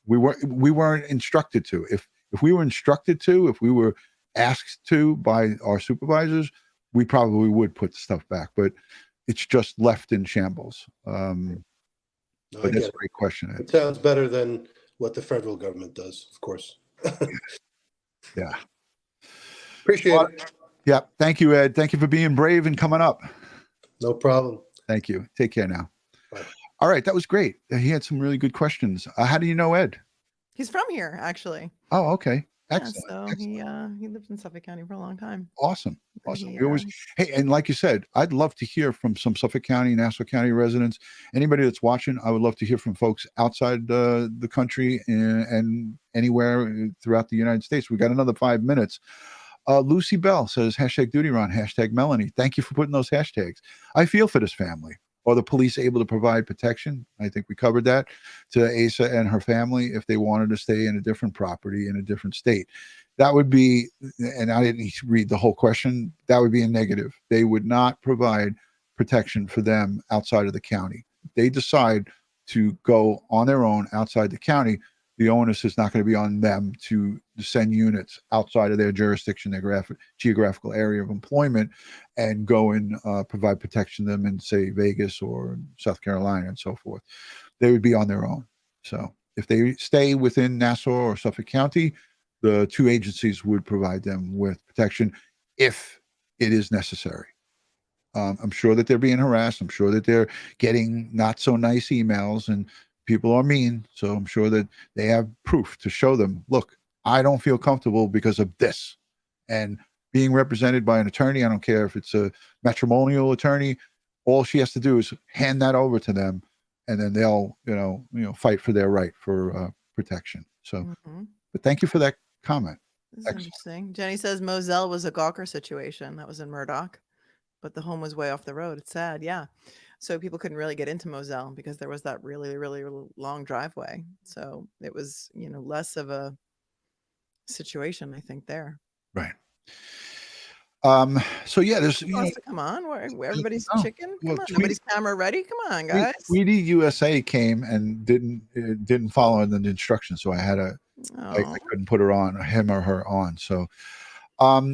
[SPEAKER 1] We weren't instructed to. If we were instructed to, if we were asked to by our supervisors, we probably would put the stuff back, but it's just left in shambles. But that's a great question, Ed.
[SPEAKER 13] It sounds better than what the federal government does, of course.
[SPEAKER 1] Yeah.
[SPEAKER 13] Appreciate it.
[SPEAKER 1] Yeah. Thank you, Ed. Thank you for being brave and coming up.
[SPEAKER 13] No problem.
[SPEAKER 1] Thank you. Take care now.
[SPEAKER 13] Bye.
[SPEAKER 1] All right. That was great. He had some really good questions. How do you know Ed?
[SPEAKER 2] He's from here, actually.
[SPEAKER 1] Oh, okay.
[SPEAKER 2] Yeah,
[SPEAKER 1] Excellent.
[SPEAKER 2] so
[SPEAKER 1] Excellent.
[SPEAKER 2] he lived in Suffolk County for a long time.
[SPEAKER 1] Awesome. We always, hey, and like you said, I'd love to hear from some Suffolk County, Nassau County residents. Anybody that's watching, I would love to hear from folks outside the country and anywhere throughout the United States. We got another 5 minutes. Lucy Bell says, #DutyRon, #Melanie. Thank you for putting those hashtags. I feel for this family. Are the police able to provide protection? I think we covered that to Asa and her family if they wanted to stay in a different property in a different state. That would be, and I didn't read the whole question, that would be a negative. They would not provide protection for them outside of the county. If they decide to go on their own outside the county, the onus is not going to be on them to send units outside of their jurisdiction, their geographical area of employment, and go and provide protection to them in, say, Vegas or South Carolina and so forth. They would be on their own. So if they stay within Nassau or Suffolk County, the two agencies would provide them with protection if it is necessary. I'm sure that they're being harassed. I'm sure that they're getting not so nice emails, and people are mean. So I'm sure that they have proof to show them, look, I don't feel comfortable because of this. And being represented by an attorney. I don't care if it's a matrimonial attorney. All she has to do is hand that over to them, and then they'll, fight for their right for protection. So, but thank you for that comment.
[SPEAKER 2] This is interesting. Jenny says Moselle was a Gawker situation. That was in Murdoch, but the home was way off the road. It's sad. Yeah. So people couldn't really get into Moselle because there was that really, really, really long driveway. So it was, less of a situation, I think, there.
[SPEAKER 1] Right. So yeah, there's
[SPEAKER 2] come on, where everybody's chicken. Come on, nobody's camera ready. Come on, guys.
[SPEAKER 1] Tweety USA came and didn't follow the instructions, so I had I couldn't put him or her on. So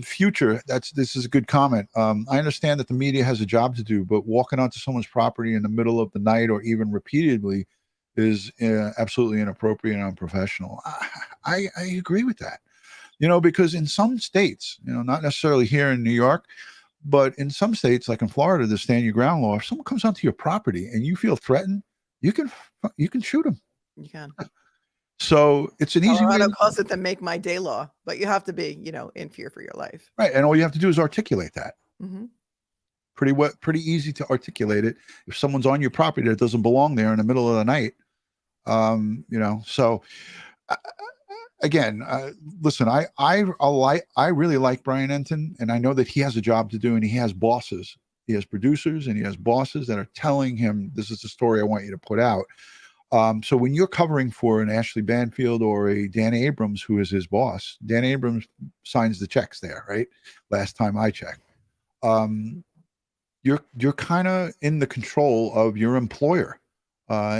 [SPEAKER 1] future, this is a good comment. I understand that the media has a job to do, but walking onto someone's property in the middle of the night or even repeatedly is absolutely inappropriate and unprofessional. I agree with that. Because in some states, not necessarily here in New York, but in some states, like in Florida, the stand your ground law, if someone comes onto your property and you feel threatened, you can shoot them.
[SPEAKER 2] You can.
[SPEAKER 1] So it's an easy way.
[SPEAKER 2] Colorado calls it the make my day law, but you have to be, in fear for your life.
[SPEAKER 1] Right. And all you have to do is articulate that.
[SPEAKER 2] Mm-hmm.
[SPEAKER 1] Pretty easy to articulate it. If someone's on your property that doesn't belong there in the middle of the night, so again, listen, I really like Brian Enton, and I know that he has a job to do, and he has bosses. He has producers and he has bosses that are telling him, this is the story I want you to put out. So when you're covering for an Ashley Banfield or a Dan Abrams, who is his boss, Dan Abrams signs the checks there, right? Last time I checked. You're kind of in the control of your employer.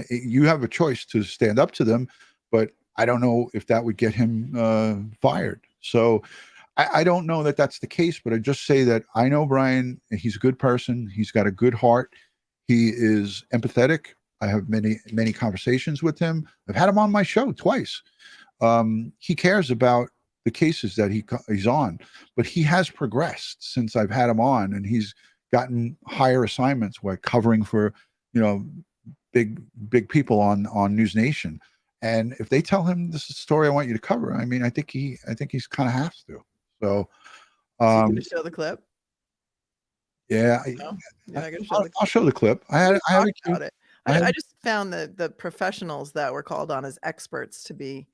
[SPEAKER 1] You have a choice to stand up to them, but I don't know if that would get him fired. So I don't know that that's the case, but I just say that I know Brian, he's a good person. He's got a good heart. He is empathetic. I have many conversations with him. I've had him on my show twice. He cares about the cases that he's on, but he has progressed since I've had him on, and he's gotten higher assignments while covering for, big people on News Nation. And if they tell him this is the story I want you to cover, I mean, I think he's kind of has to. So,
[SPEAKER 2] you going to show the clip?
[SPEAKER 1] Yeah, I'll show the clip. I
[SPEAKER 2] just found the professionals that were called on as experts to be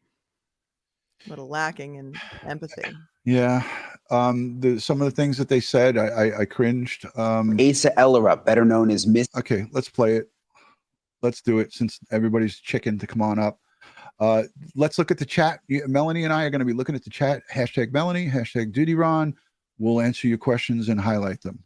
[SPEAKER 2] a little lacking in empathy.
[SPEAKER 1] Yeah, some of the things that they said, I cringed.
[SPEAKER 14] Asa Ellerop, better known as Miss.
[SPEAKER 1] Okay, let's play it. Let's do it since everybody's chicken to come on up. Let's look at the chat. Melanie and I are going to be looking at the chat. Hashtag Melanie, hashtag DutyRon. We'll answer your questions and highlight them.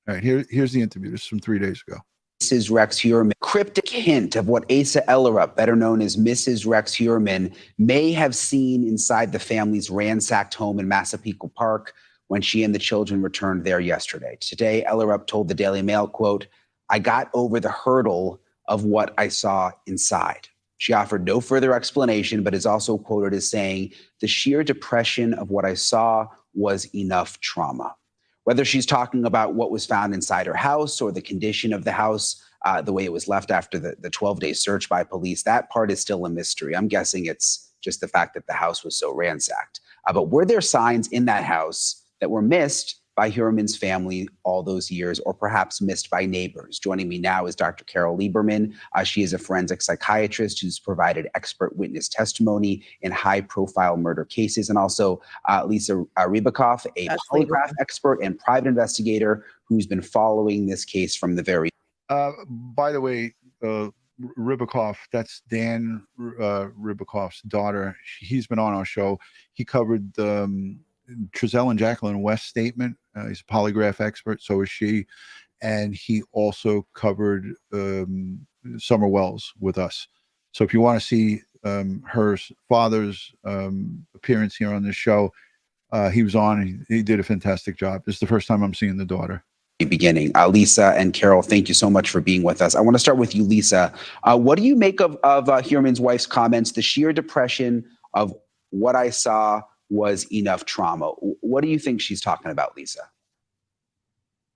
[SPEAKER 1] All right, here's the interview. This is from 3 days ago.
[SPEAKER 14] Mrs. Rex Heuermann, cryptic hint of what Asa Ellerop, better known as Mrs. Rex Heuermann, may have seen inside the family's ransacked home in Massapequa Park when she and the children returned there yesterday. Today, Ellerup told the Daily Mail, quote, "I got over the hurdle of what I saw inside." She offered no further explanation, but is also quoted as saying, "The sheer depression of what I saw was enough trauma." Whether she's talking about what was found inside her house or the condition of the house, the way it was left after the 12-day search by police, that part is still a mystery. I'm guessing it's just the fact that the house was so ransacked. But were there signs in that house that were missed by Heuermann's family all those years, or perhaps missed by neighbors? Joining me now is Dr. Carol Lieberman. She is a forensic psychiatrist who's provided expert witness testimony in high-profile murder cases, and also Lisa Rybakoff, a polygraph expert and private investigator who's been following this case from the very.
[SPEAKER 1] By the way, Rybakoff, that's Dan Rybakoff's daughter. He's been on our show. He covered Trezell and Jacqueline West's statement. He's a polygraph expert, so is she. And he also covered Summer Wells with us. So if you want to see her father's appearance here on this show, he was on and he did a fantastic job. This is the first time I'm seeing the daughter.
[SPEAKER 14] Beginning. Lisa and Carol, thank you so much for being with us. I want to start with you, Lisa. What do you make of Heuermann's wife's comments, the sheer depression of what I saw was enough trauma? What do you think she's talking about, Lisa?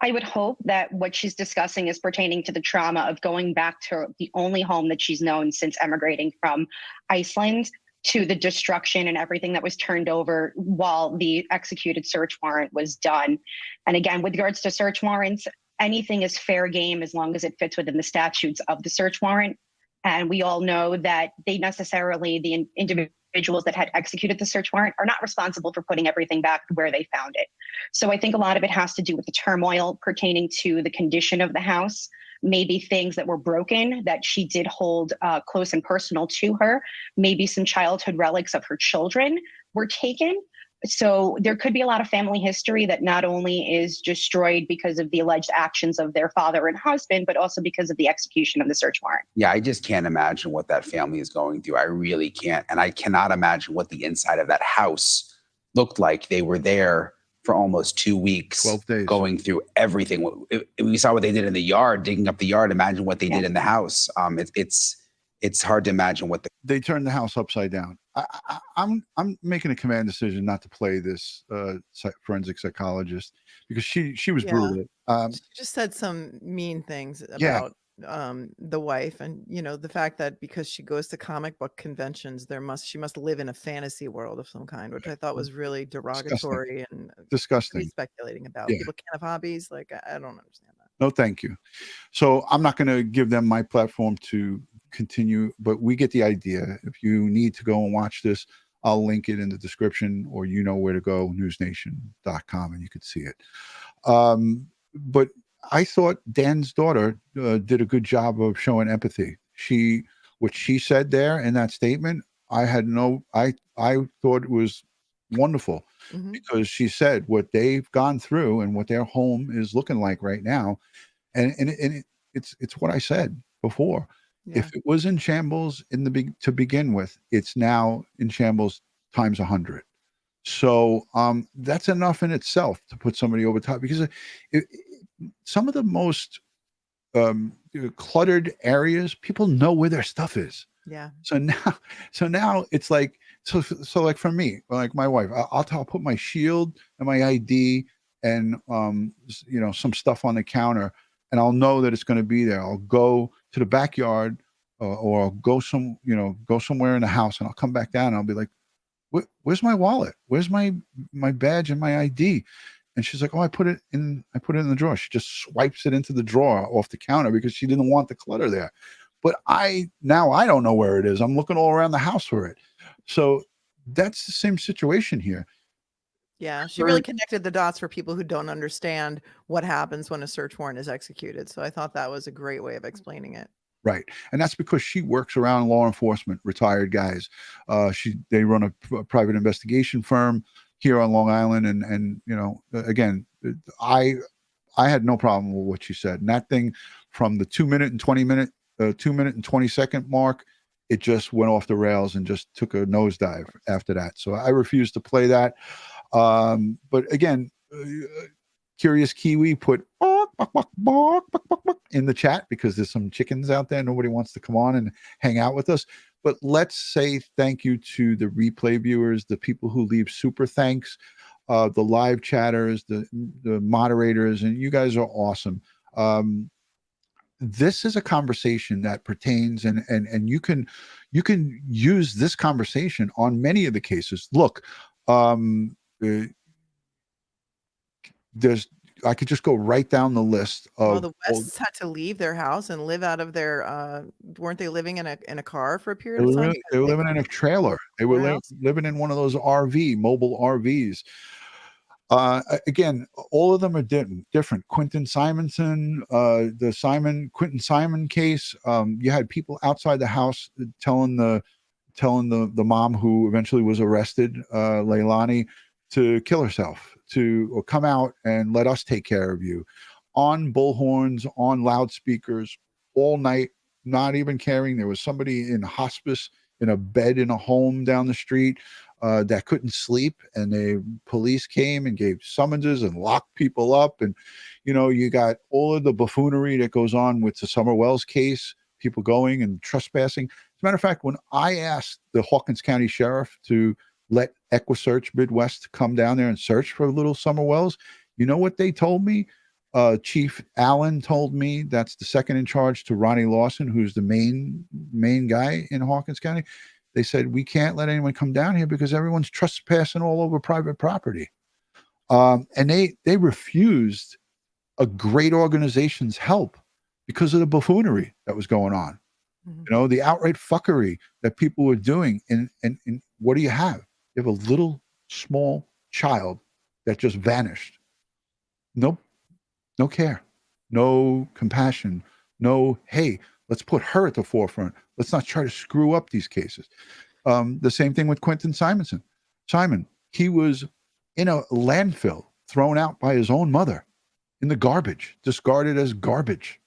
[SPEAKER 10] I would hope that what she's discussing is pertaining to the trauma of going back to the only home that she's known since emigrating from Iceland. to the destruction and everything that was turned over while the executed search warrant was done. And again, with regards to search warrants, anything is fair game as long as it fits within the statutes of the search warrant. And we all know that the individuals that had executed the search warrant are not responsible for putting everything back where they found it. So I think a lot of it has to do with the turmoil pertaining to the condition of the house, maybe things that were broken that she did hold close and personal to her, maybe some childhood relics of her children were taken. So there could be a lot of family history that not only is destroyed because of the alleged actions of their father and husband, but also because of the execution of the search warrant.
[SPEAKER 14] Yeah, I just can't imagine what that family is going through. I really can't. And I cannot imagine what the inside of that house looked like. They were there for almost 2 weeks,
[SPEAKER 1] 12 days,
[SPEAKER 14] going through everything. We saw what they did in the yard, digging up the yard. Imagine what they did in the house. It's hard to imagine what
[SPEAKER 1] they turned the house upside down. I'm making a command decision not to play this forensic psychologist because she was brutal.
[SPEAKER 2] She just said some mean things about the wife, and the fact that because she goes to comic book conventions, she must live in a fantasy world of some kind, which I thought was really derogatory and
[SPEAKER 1] disgusting.
[SPEAKER 2] Speculating about
[SPEAKER 1] Yeah.
[SPEAKER 2] people can't have hobbies. Like, I don't understand that.
[SPEAKER 1] No, thank you. So I'm not going to give them my platform to continue, but we get the idea. If you need to go and watch this, I'll link it in the description, or where to go, newsnation.com, and you could see it. But I thought Dan's daughter did a good job of showing empathy. What she said there in that statement, I thought it was wonderful, because she said what they've gone through and what their home is looking like right now. And it's what I said before.
[SPEAKER 2] Yeah.
[SPEAKER 1] If it was in shambles to begin with, it's now in shambles times 100. So that's enough in itself to put somebody over top, because some of the most cluttered areas, people know where their stuff is.
[SPEAKER 2] Yeah.
[SPEAKER 1] So now it's like, so like for me, like my wife, I'll put my shield and my ID and some stuff on the counter, and I'll know that it's going to be there. I'll go to the backyard, or I'll go somewhere in the house, and I'll come back down and I'll be like, where's my wallet? Where's my badge and my ID? And she's like, oh, I put it in the drawer. She just swipes it into the drawer off the counter because she didn't want the clutter there. But I don't know where it is. I'm looking all around the house for it. So that's the same situation here.
[SPEAKER 2] Yeah, she really connected the dots for people who don't understand what happens when a search warrant is executed. So I thought that was a great way of explaining it.
[SPEAKER 1] Right. And that's because she works around law enforcement, retired guys. They run a private investigation firm here on Long Island. And again, I had no problem with what she said. And that thing from the 2 minute and 20 second mark, it just went off the rails and just took a nosedive after that. So I refuse to play that. But again, Curious Kiwi put in the chat because there's some chickens out there. Nobody wants to come on and hang out with us. But let's say thank you to the replay viewers, the people who leave super thanks, the live chatters, the moderators, and you guys are awesome. This is a conversation that pertains, and you can use this conversation on many of the cases. Look, I could just go right down the list of.
[SPEAKER 2] The Wests had to leave their house and live out of their. Weren't they living in a car for a period of time?
[SPEAKER 1] They were living in a trailer. They were living in one of those mobile RVs. Again, all of them are different. Quentin Simonson, the Quentin Simon case. You had people outside the house telling the mom who eventually was arrested, Leilani, to kill herself, or come out and let us take care of you, on bullhorns, on loudspeakers, all night, not even caring. There was somebody in hospice in a bed in a home down the street that couldn't sleep, and the police came and gave summonses and locked people up. And you got all of the buffoonery that goes on with the Summer Wells case, people going and trespassing. As a matter of fact, when I asked the Hawkins County Sheriff to let EquiSearch Midwest come down there and search for little Summer Wells, you know what they told me? Chief Allen told me, that's the second in charge to Ronnie Lawson, who's the main guy in Hawkins County. They said, we can't let anyone come down here because everyone's trespassing all over private property. And they refused a great organization's help because of the buffoonery that was going on. You know, the outright fuckery that people were doing. And what do you have? You have a little small child that just vanished. No care, no compassion, no, hey, let's put her at the forefront. Let's not try to screw up these cases. The same thing with Quentin Simonson. Simon, he was in a landfill, thrown out by his own mother in the garbage, discarded as garbage.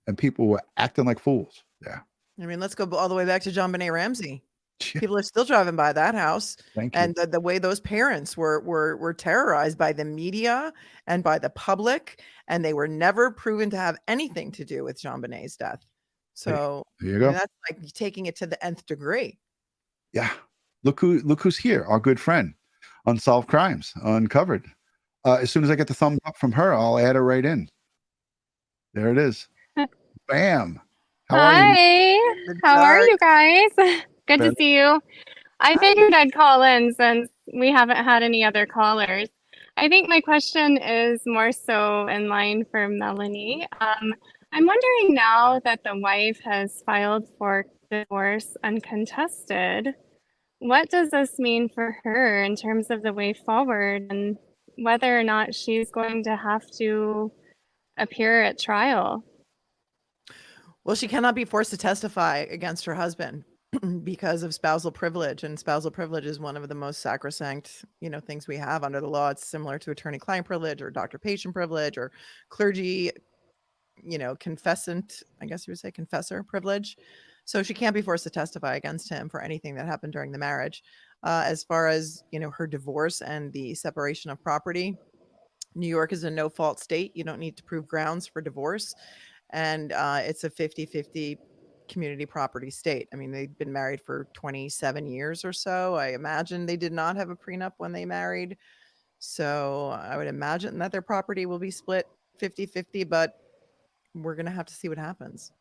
[SPEAKER 1] And people were acting like fools. Yeah.
[SPEAKER 2] I mean, let's go all the way back to John Benet Ramsey. People are still driving by that house. And the way those parents were terrorized by the media and by the public, and they were never proven to have anything to do with John Benet's death. So
[SPEAKER 1] there you go.
[SPEAKER 2] That's like taking it to the nth degree.
[SPEAKER 1] Yeah. Look who's here, our good friend, Unsolved Crimes, Uncovered. As soon as I get the thumbs up from her, I'll add her right in. There it is. Bam.
[SPEAKER 15] How are you guys? Good to see you. I figured I'd call in since we haven't had any other callers. I think my question is more so in line for Melanie. I'm wondering, now that the wife has filed for divorce uncontested, what does this mean for her in terms of the way forward, and whether or not she's going to have to appear at trial?
[SPEAKER 2] Well, she cannot be forced to testify against her husband because of spousal privilege, and spousal privilege is one of the most sacrosanct, things we have under the law. It's similar to attorney-client privilege or doctor-patient privilege or clergy, confessant, I guess you would say confessor privilege. So she can't be forced to testify against him for anything that happened during the marriage. As far as, her divorce and the separation of property, New York is a no-fault state. You don't need to prove grounds for divorce. And it's a 50-50 community property state. I mean, they've been married for 27 years or so. I imagine they did not have a prenup when they married. So I would imagine that their property will be split 50-50, but we're going to have to see what happens.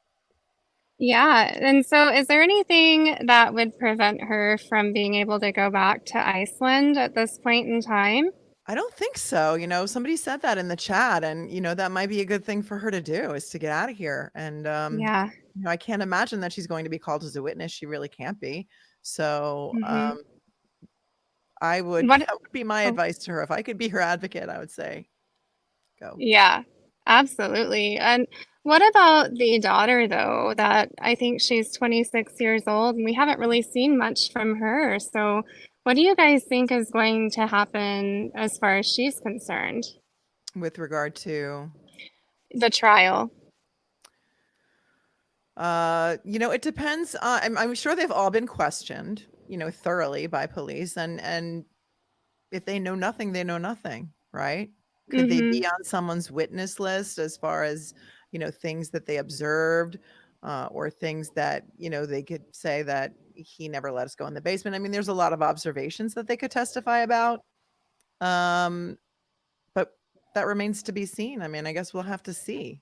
[SPEAKER 15] Yeah. And so is there anything that would prevent her from being able to go back to Iceland at this point in time?
[SPEAKER 2] I don't think so. Somebody said that in the chat, and, that might be a good thing for her to do, is to get out of here. And,
[SPEAKER 15] yeah,
[SPEAKER 2] I can't imagine that she's going to be called as a witness. She really can't be. So, that would be my advice to her. If I could be her advocate, I would say, go.
[SPEAKER 15] Yeah, absolutely. And what about the daughter, though? That I think she's 26 years old, and we haven't really seen much from her. So what do you guys think is going to happen as far as she's concerned?
[SPEAKER 2] With regard to
[SPEAKER 15] the trial?
[SPEAKER 2] It depends. I'm sure they've all been questioned, thoroughly by police. And if they know nothing, they know nothing, right? Could they be on someone's witness list as far as, things that they observed, or things that, they could say that he never let us go in the basement. I mean, there's a lot of observations that they could testify about. But that remains to be seen. I mean, I guess we'll have to see.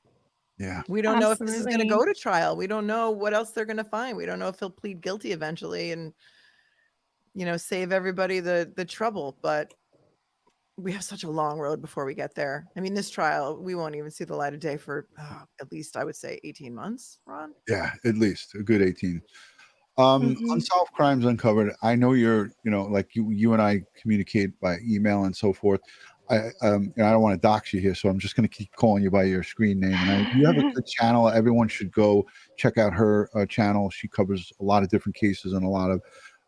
[SPEAKER 1] Yeah.
[SPEAKER 2] We don't know if this is going to go to trial. We don't know what else they're going to find. We don't know if he'll plead guilty eventually and, save everybody the trouble. But we have such a long road before we get there. I mean, this trial, we won't even see the light of day for at least, I would say, 18 months, Ron.
[SPEAKER 1] Yeah, at least a good 18. Unsolved Crimes Uncovered. I know you're, like you and I communicate by email and so forth. I don't want to dox you here, so I'm just going to keep calling you by your screen name. And you have a good channel. Everyone should go check out her channel. She covers a lot of different cases and a lot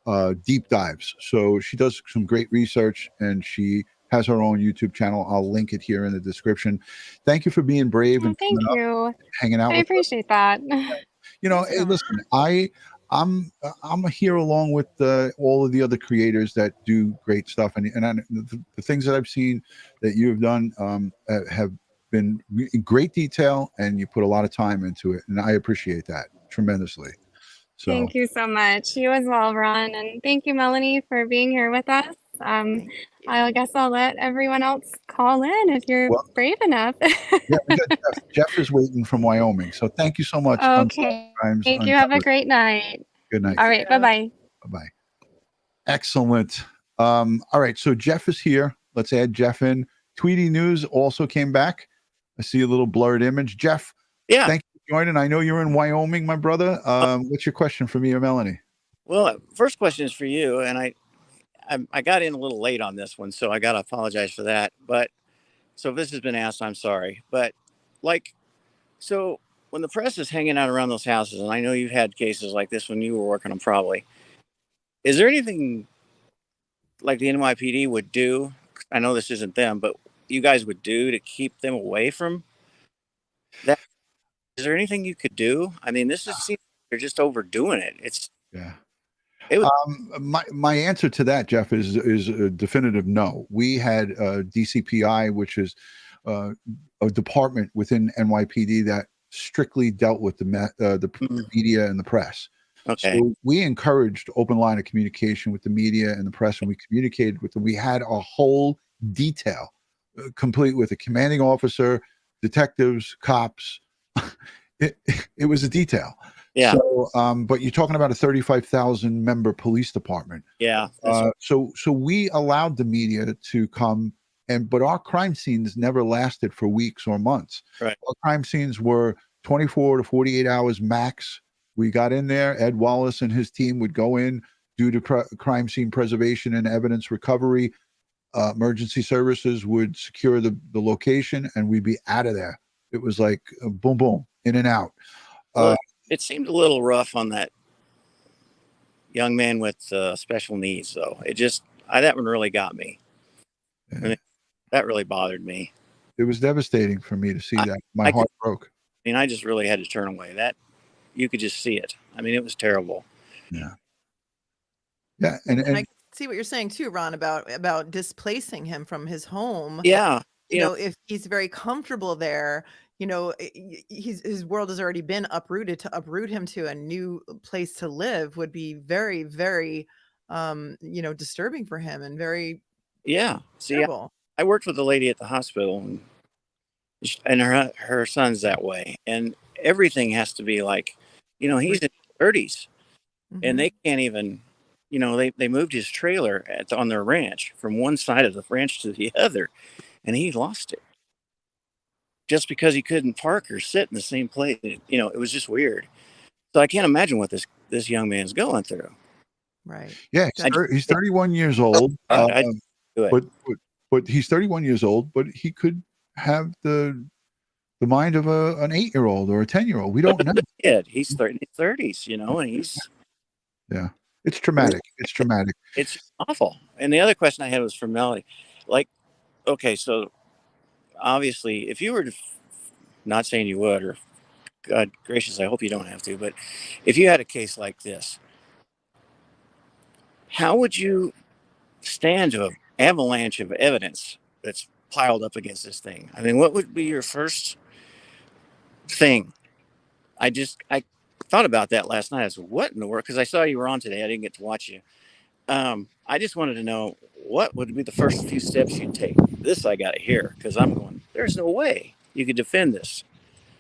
[SPEAKER 1] of deep dives. So she does some great research, and she has her own YouTube channel. I'll link it here in the description. Thank you for being brave and
[SPEAKER 15] thank you.
[SPEAKER 1] Hanging out.
[SPEAKER 15] I appreciate that.
[SPEAKER 1] Hey, listen, I'm here along with all of the other creators that do great stuff, and the things that I've seen that you have done have been in great detail, and you put a lot of time into it, and I appreciate that tremendously. So
[SPEAKER 15] thank you so much. You as well, Ron, and thank you, Melanie, for being here with us. I guess I'll let everyone else call in if you're brave enough.
[SPEAKER 1] Yeah, we got Jeff. Jeff is waiting from Wyoming. So thank you so much.
[SPEAKER 15] Okay. Thank you. Have a great night.
[SPEAKER 1] Good night.
[SPEAKER 15] All right. Bye-bye.
[SPEAKER 1] Bye. Excellent. All right. So Jeff is here. Let's add Jeff in. Tweety News also came back. I see a little blurred image. Jeff, thank you for joining. I know you're in Wyoming, my brother. What's your question for me or Melanie?
[SPEAKER 16] Well, first question is for you, and I got in a little late on this one, so I got to apologize for that. But so if this has been asked, I'm sorry. But so when the press is hanging out around those houses, and I know you've had cases like this when you were working on probably, is there anything like the NYPD would do? I know this isn't them, but you guys would do to keep them away from that? Is there anything you could do? I mean, they're just overdoing it.
[SPEAKER 1] My answer to that, Jeff, is a definitive no. We had DCPI, which is a department within NYPD that strictly dealt with the media and the press.
[SPEAKER 16] Okay.
[SPEAKER 1] So we encouraged open line of communication with the media and the press, and we communicated with them. We had a whole detail, complete with a commanding officer, detectives, cops. It was a detail.
[SPEAKER 16] Yeah.
[SPEAKER 1] So, but you're talking about a 35,000 member police department.
[SPEAKER 16] Yeah.
[SPEAKER 1] So we allowed the media to come, but our crime scenes never lasted for weeks or months.
[SPEAKER 16] Right.
[SPEAKER 1] Our crime scenes were 24 to 48 hours max. We got in there. Ed Wallace and his team would go in, do the crime scene preservation and evidence recovery. Emergency services would secure the location, and we'd be out of there. It was like boom, boom, in and out.
[SPEAKER 16] Well, it seemed a little rough on that young man with special needs, though. That one really got me.
[SPEAKER 1] Yeah.
[SPEAKER 16] I mean, that really bothered me.
[SPEAKER 1] It was devastating for me to see that. My heart broke.
[SPEAKER 16] I mean, I just really had to turn away. That you could just see it. I mean, it was terrible.
[SPEAKER 1] Yeah. Yeah, and
[SPEAKER 2] I can see what you're saying too, Ron, about displacing him from his home.
[SPEAKER 16] Yeah.
[SPEAKER 2] You know, if he's very comfortable there, you know, his world has already been uprooted. To uproot him to a new place to live would be very, very, disturbing for him and very terrible.
[SPEAKER 16] I worked with a lady at the hospital, and her son's that way, and everything has to be like, he's in his 30s, and they can't even, they moved his trailer on their ranch from one side of the ranch to the other, and he lost it just because he couldn't park or sit in the same place. It was just weird. So I can't imagine what this young man's going through.
[SPEAKER 2] Right.
[SPEAKER 1] Yeah, he's 31 years old. But he's 31 years old, but he could have the mind of an 8-year-old or a 10-year-old. We don't know.
[SPEAKER 16] He's 30s, and he's
[SPEAKER 1] it's traumatic. It's traumatic.
[SPEAKER 16] It's awful. And the other question I had was for Melanie. Okay, so obviously, if you were to, not saying you would, or God gracious, I hope you don't have to, but if you had a case like this, how would you stand to an avalanche of evidence that's piled up against this thing? I mean, what would be your first thing? I thought about that last night. I said, what in the world? Because I saw you were on today. I didn't get to watch you. I just wanted to know what would be the first few steps you'd take. This I got to hear, because I'm going, there's no way you could defend this.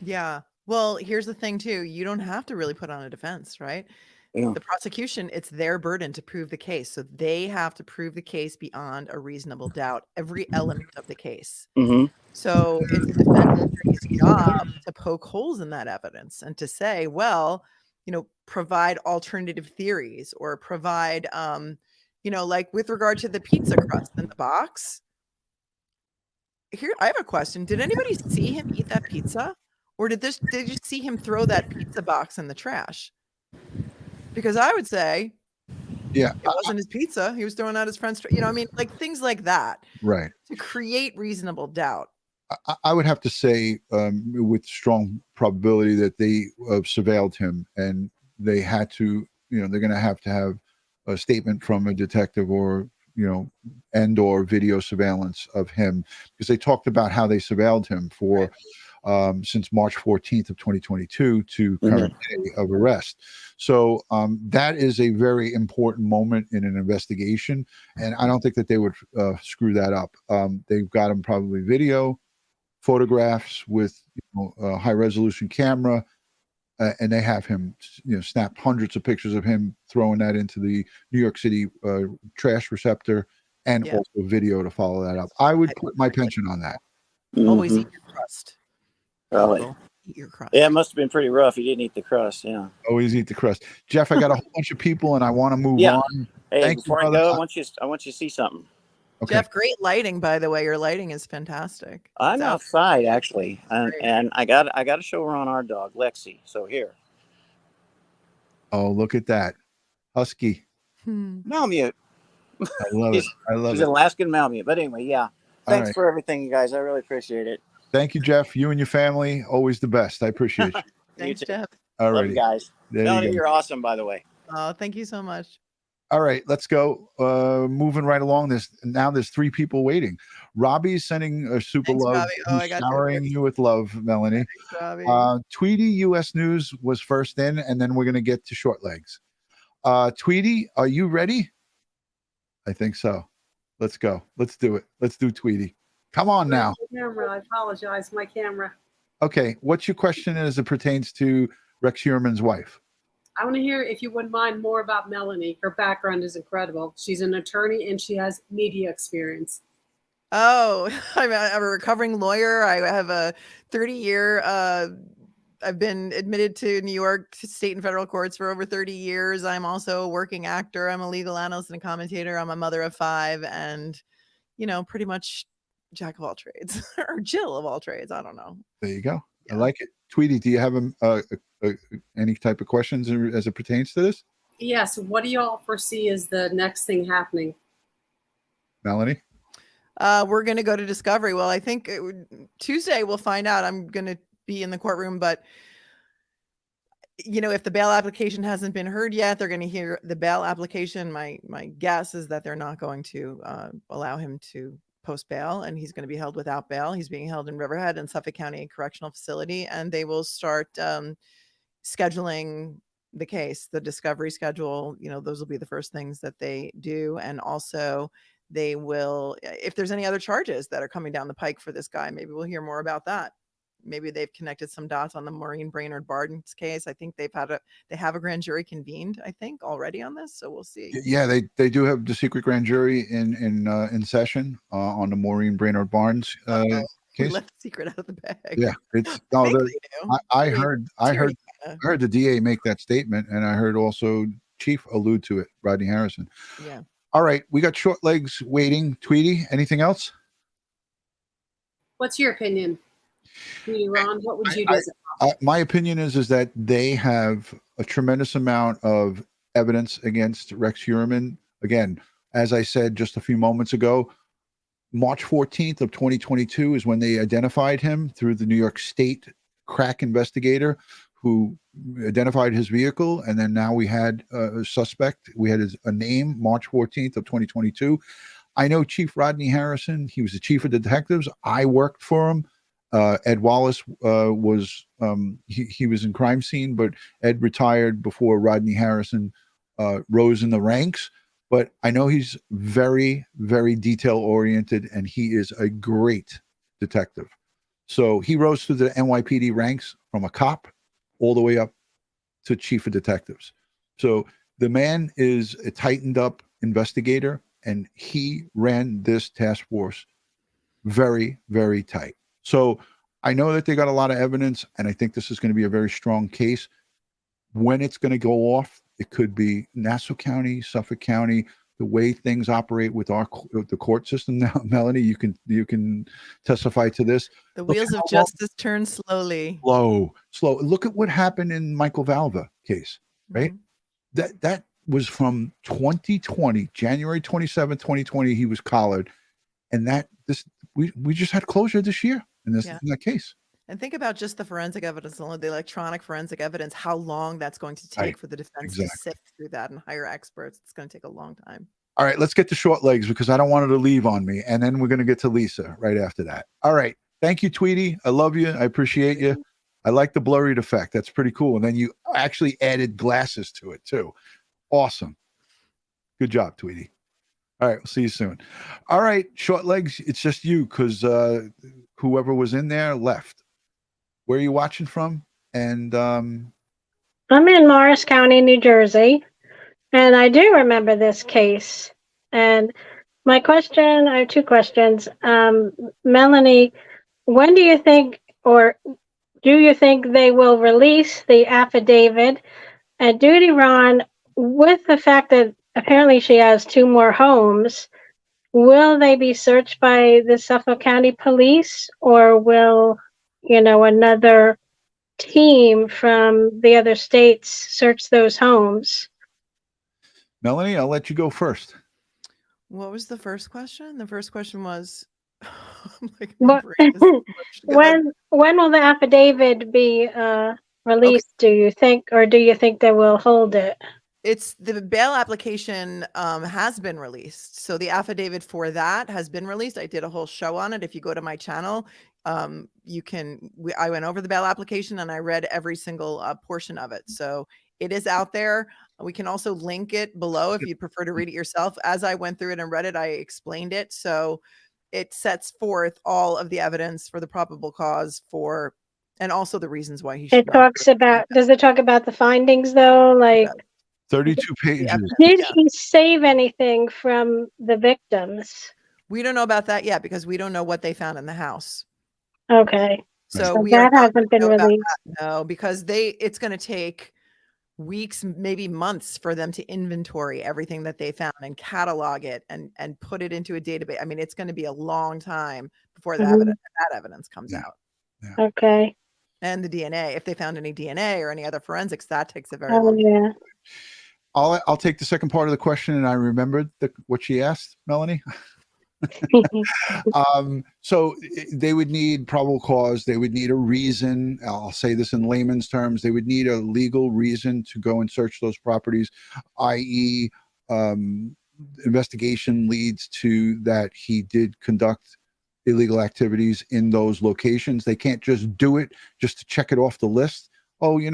[SPEAKER 2] Yeah. Well, here's the thing too. You don't have to really put on a defense, right?
[SPEAKER 16] Yeah.
[SPEAKER 2] The prosecution, it's their burden to prove the case. So they have to prove the case beyond a reasonable doubt, every element of the case.
[SPEAKER 16] Mm-hmm.
[SPEAKER 2] So it's the defense's job to poke holes in that evidence and to say, well, provide alternative theories, or provide, like with regard to the pizza crust in the box. Here, I have a question. Did anybody see him eat that pizza? Or did you see him throw that pizza box in the trash? Because I would say, it wasn't his pizza. He was throwing out his friend's, like things like that.
[SPEAKER 1] Right.
[SPEAKER 2] To create reasonable doubt.
[SPEAKER 1] I would have to say, with strong probability, that they surveilled him, and they had to, they're going to have a statement from a detective, or or video surveillance of him, because they talked about how they surveilled him for since March 14th of 2022 to current day of arrest. So that is a very important moment in an investigation, and I don't think that they would screw that up. They've got him probably video, photographs with a high resolution camera, and they have him, snapped hundreds of pictures of him throwing that into the New York City trash receptor, and also video to follow that up. I would put my pension on that.
[SPEAKER 2] Always eat your crust.
[SPEAKER 16] Really?
[SPEAKER 2] Eat your crust.
[SPEAKER 16] Yeah, it must have been pretty rough. You didn't eat the crust. Yeah.
[SPEAKER 1] Always eat the crust. Jeff, I got a whole bunch of people, and I want to move
[SPEAKER 16] Yeah.
[SPEAKER 1] on.
[SPEAKER 16] Hey,
[SPEAKER 1] Thank
[SPEAKER 16] before
[SPEAKER 1] you,
[SPEAKER 16] I
[SPEAKER 1] brother.
[SPEAKER 16] go, I want you to see something.
[SPEAKER 1] Okay.
[SPEAKER 2] Jeff, great lighting, by the way. Your lighting is fantastic.
[SPEAKER 16] I'm outside actually,
[SPEAKER 2] Great.
[SPEAKER 16] and I got to show her on our dog Lexi. So here,
[SPEAKER 1] Oh, look at that. Husky.
[SPEAKER 16] Malamute.
[SPEAKER 1] I love it. I love
[SPEAKER 16] She's
[SPEAKER 1] it.
[SPEAKER 16] an Alaskan Malamute. But anyway, yeah. Thanks
[SPEAKER 1] right.
[SPEAKER 16] for everything, you guys. I really appreciate it.
[SPEAKER 1] Thank you, Jeff. You and your family, always the best. I appreciate you.
[SPEAKER 2] Thanks, Jeff.
[SPEAKER 1] All
[SPEAKER 16] Love
[SPEAKER 1] right,
[SPEAKER 16] you guys.
[SPEAKER 1] There
[SPEAKER 16] Melanie,
[SPEAKER 1] you go.
[SPEAKER 16] you're awesome, by the way.
[SPEAKER 2] Oh, thank you so much.
[SPEAKER 1] All right, let's go. Moving right along. There's 3 people waiting. Robbie's sending a super
[SPEAKER 2] Thanks,
[SPEAKER 1] love.
[SPEAKER 2] Robbie. Oh, I
[SPEAKER 1] He's
[SPEAKER 2] got you.
[SPEAKER 1] showering you with love, Melanie.
[SPEAKER 2] Thanks, Robbie.
[SPEAKER 1] Tweety US News was first in, and then we're going to get to short legs. Tweety, are you ready? I think so. Let's go. Let's do it. Let's do Tweety. Come on now.
[SPEAKER 17] Camera. I apologize. My camera.
[SPEAKER 1] Okay, what's your question as it pertains to Rex Heuermann's wife?
[SPEAKER 17] I want to hear, if you wouldn't mind, more about Melanie. Her background is incredible. She's an attorney and she has media experience.
[SPEAKER 2] Oh, I'm a recovering lawyer. I have a 30-year, I've been admitted to New York state and federal courts for over 30 years. I'm also a working actor. I'm a legal analyst and a commentator. I'm a mother of 5 and, pretty much jack of all trades or Jill of all trades. I don't know.
[SPEAKER 1] There you go. I like it. Tweety, do you have any type of questions as it pertains to this?
[SPEAKER 17] Yes. What do you all foresee as the next thing happening?
[SPEAKER 1] Melanie?
[SPEAKER 2] We're going to go to discovery. Well, I think Tuesday we'll find out. I'm going to be in the courtroom, but if the bail application hasn't been heard yet, they're going to hear the bail application. My guess is that they're not going to allow him to post bail, and he's going to be held without bail. He's being held in Riverhead and Suffolk County Correctional Facility, and they will start scheduling the case, the discovery schedule. Those will be the first things that they do. And also they will, if there's any other charges that are coming down the pike for this guy, maybe we'll hear more about that. Maybe they've connected some dots on the Maureen Brainerd Barnes case. I think they have a grand jury convened, I think, already on this. So we'll see.
[SPEAKER 1] Yeah, they do have the secret grand jury in session on the Maureen Brainerd Barnes
[SPEAKER 2] We
[SPEAKER 1] case.
[SPEAKER 2] left the secret out of the bag.
[SPEAKER 1] Yeah, it's I heard the DA make that statement, and I heard also Chief allude to it, Rodney Harrison.
[SPEAKER 2] Yeah.
[SPEAKER 1] All right, we got short legs waiting. Tweety, anything else?
[SPEAKER 17] What's your opinion? Ron, what would you do?
[SPEAKER 1] My opinion is that they have a tremendous amount of evidence against Rex Heuermann. Again, as I said just a few moments ago, March 14th of 2022 is when they identified him through the New York State crack investigator who identified his vehicle. And then now we had a suspect. We had a name, March 14th of 2022. I know Chief Rodney Harrison. He was the chief of detectives. I worked for him. Ed Wallace was he was in crime scene, but Ed retired before Rodney Harrison rose in the ranks. But I know he's very, very detail oriented, and he is a great detective. So he rose through the NYPD ranks from a cop all the way up to chief of detectives. So the man is a tightened up investigator, and he ran this task force very, very tight. So I know that they got a lot of evidence, and I think this is going to be a very strong case. When it's going to go off, it could be Nassau County, Suffolk County, the way things operate with the court system now. Melanie, you can testify to this.
[SPEAKER 2] The wheels of justice turn slowly.
[SPEAKER 1] Slow. Look at what happened in Michael Valva case, right? That was from 2020, January 27, 2020. He was collared, and we just had closure this year in that case.
[SPEAKER 2] And think about just the forensic evidence alone, the electronic forensic evidence, how long that's going to take for the defense to sift through that and hire experts. It's going to take a long time.
[SPEAKER 1] All right, let's get to short legs because I don't want it to leave on me. And then we're going to get to Lisa right after that. All right. Thank you, Tweety. I love you. I appreciate you. I like the blurred effect. That's pretty cool. And then you actually added glasses to it too. Awesome. Good job, Tweety. All right, we'll see you soon. All right, short legs, it's just you because whoever was in there left. Where are you watching from? And
[SPEAKER 18] I'm in Morris County, New Jersey, and I do remember this case. And my question, I have two questions. Melanie, when do you think, or do you think they will release the affidavit? And DutyRon, with the fact that apparently she has 2 more homes, will they be searched by the Suffolk County Police, or will, another team from the other states search those homes?
[SPEAKER 1] Melanie, I'll let you go first.
[SPEAKER 2] What was the first question? The first question was,
[SPEAKER 18] What, when will the affidavit be released, do you think, or do you think they will hold it?
[SPEAKER 2] It's the bail application has been released. So the affidavit for that has been released. I did a whole show on it. If you go to my channel, I went over the bail application and I read every single portion of it. So it is out there. We can also link it below if you prefer to read it yourself. As I went through it and read it, I explained it. So it sets forth all of the evidence for the probable cause and also the reasons why he should
[SPEAKER 18] Does it talk about the findings though? Like
[SPEAKER 1] 32 pages.
[SPEAKER 18] Did he save anything from the victims?
[SPEAKER 2] We don't know about that yet because we don't know what they found in the house.
[SPEAKER 18] Okay.
[SPEAKER 2] So
[SPEAKER 18] that hasn't been released.
[SPEAKER 2] No, because it's going to take weeks, maybe months for them to inventory everything that they found and catalog it and put it into a database. I mean, it's going to be a long time before that evidence comes out.
[SPEAKER 18] Okay.
[SPEAKER 2] And the DNA, if they found any DNA or any other forensics, that takes a very
[SPEAKER 18] Oh,
[SPEAKER 2] long time.
[SPEAKER 1] I'll take the second part of the question, and I remembered what she asked, Melanie. So they would need probable cause. They would need a reason. I'll say this in layman's terms. They would need a legal reason to go and search those properties, i.e. Investigation leads to that he did conduct illegal activities in those locations. They can't just do it just to check it off the list. Oh, he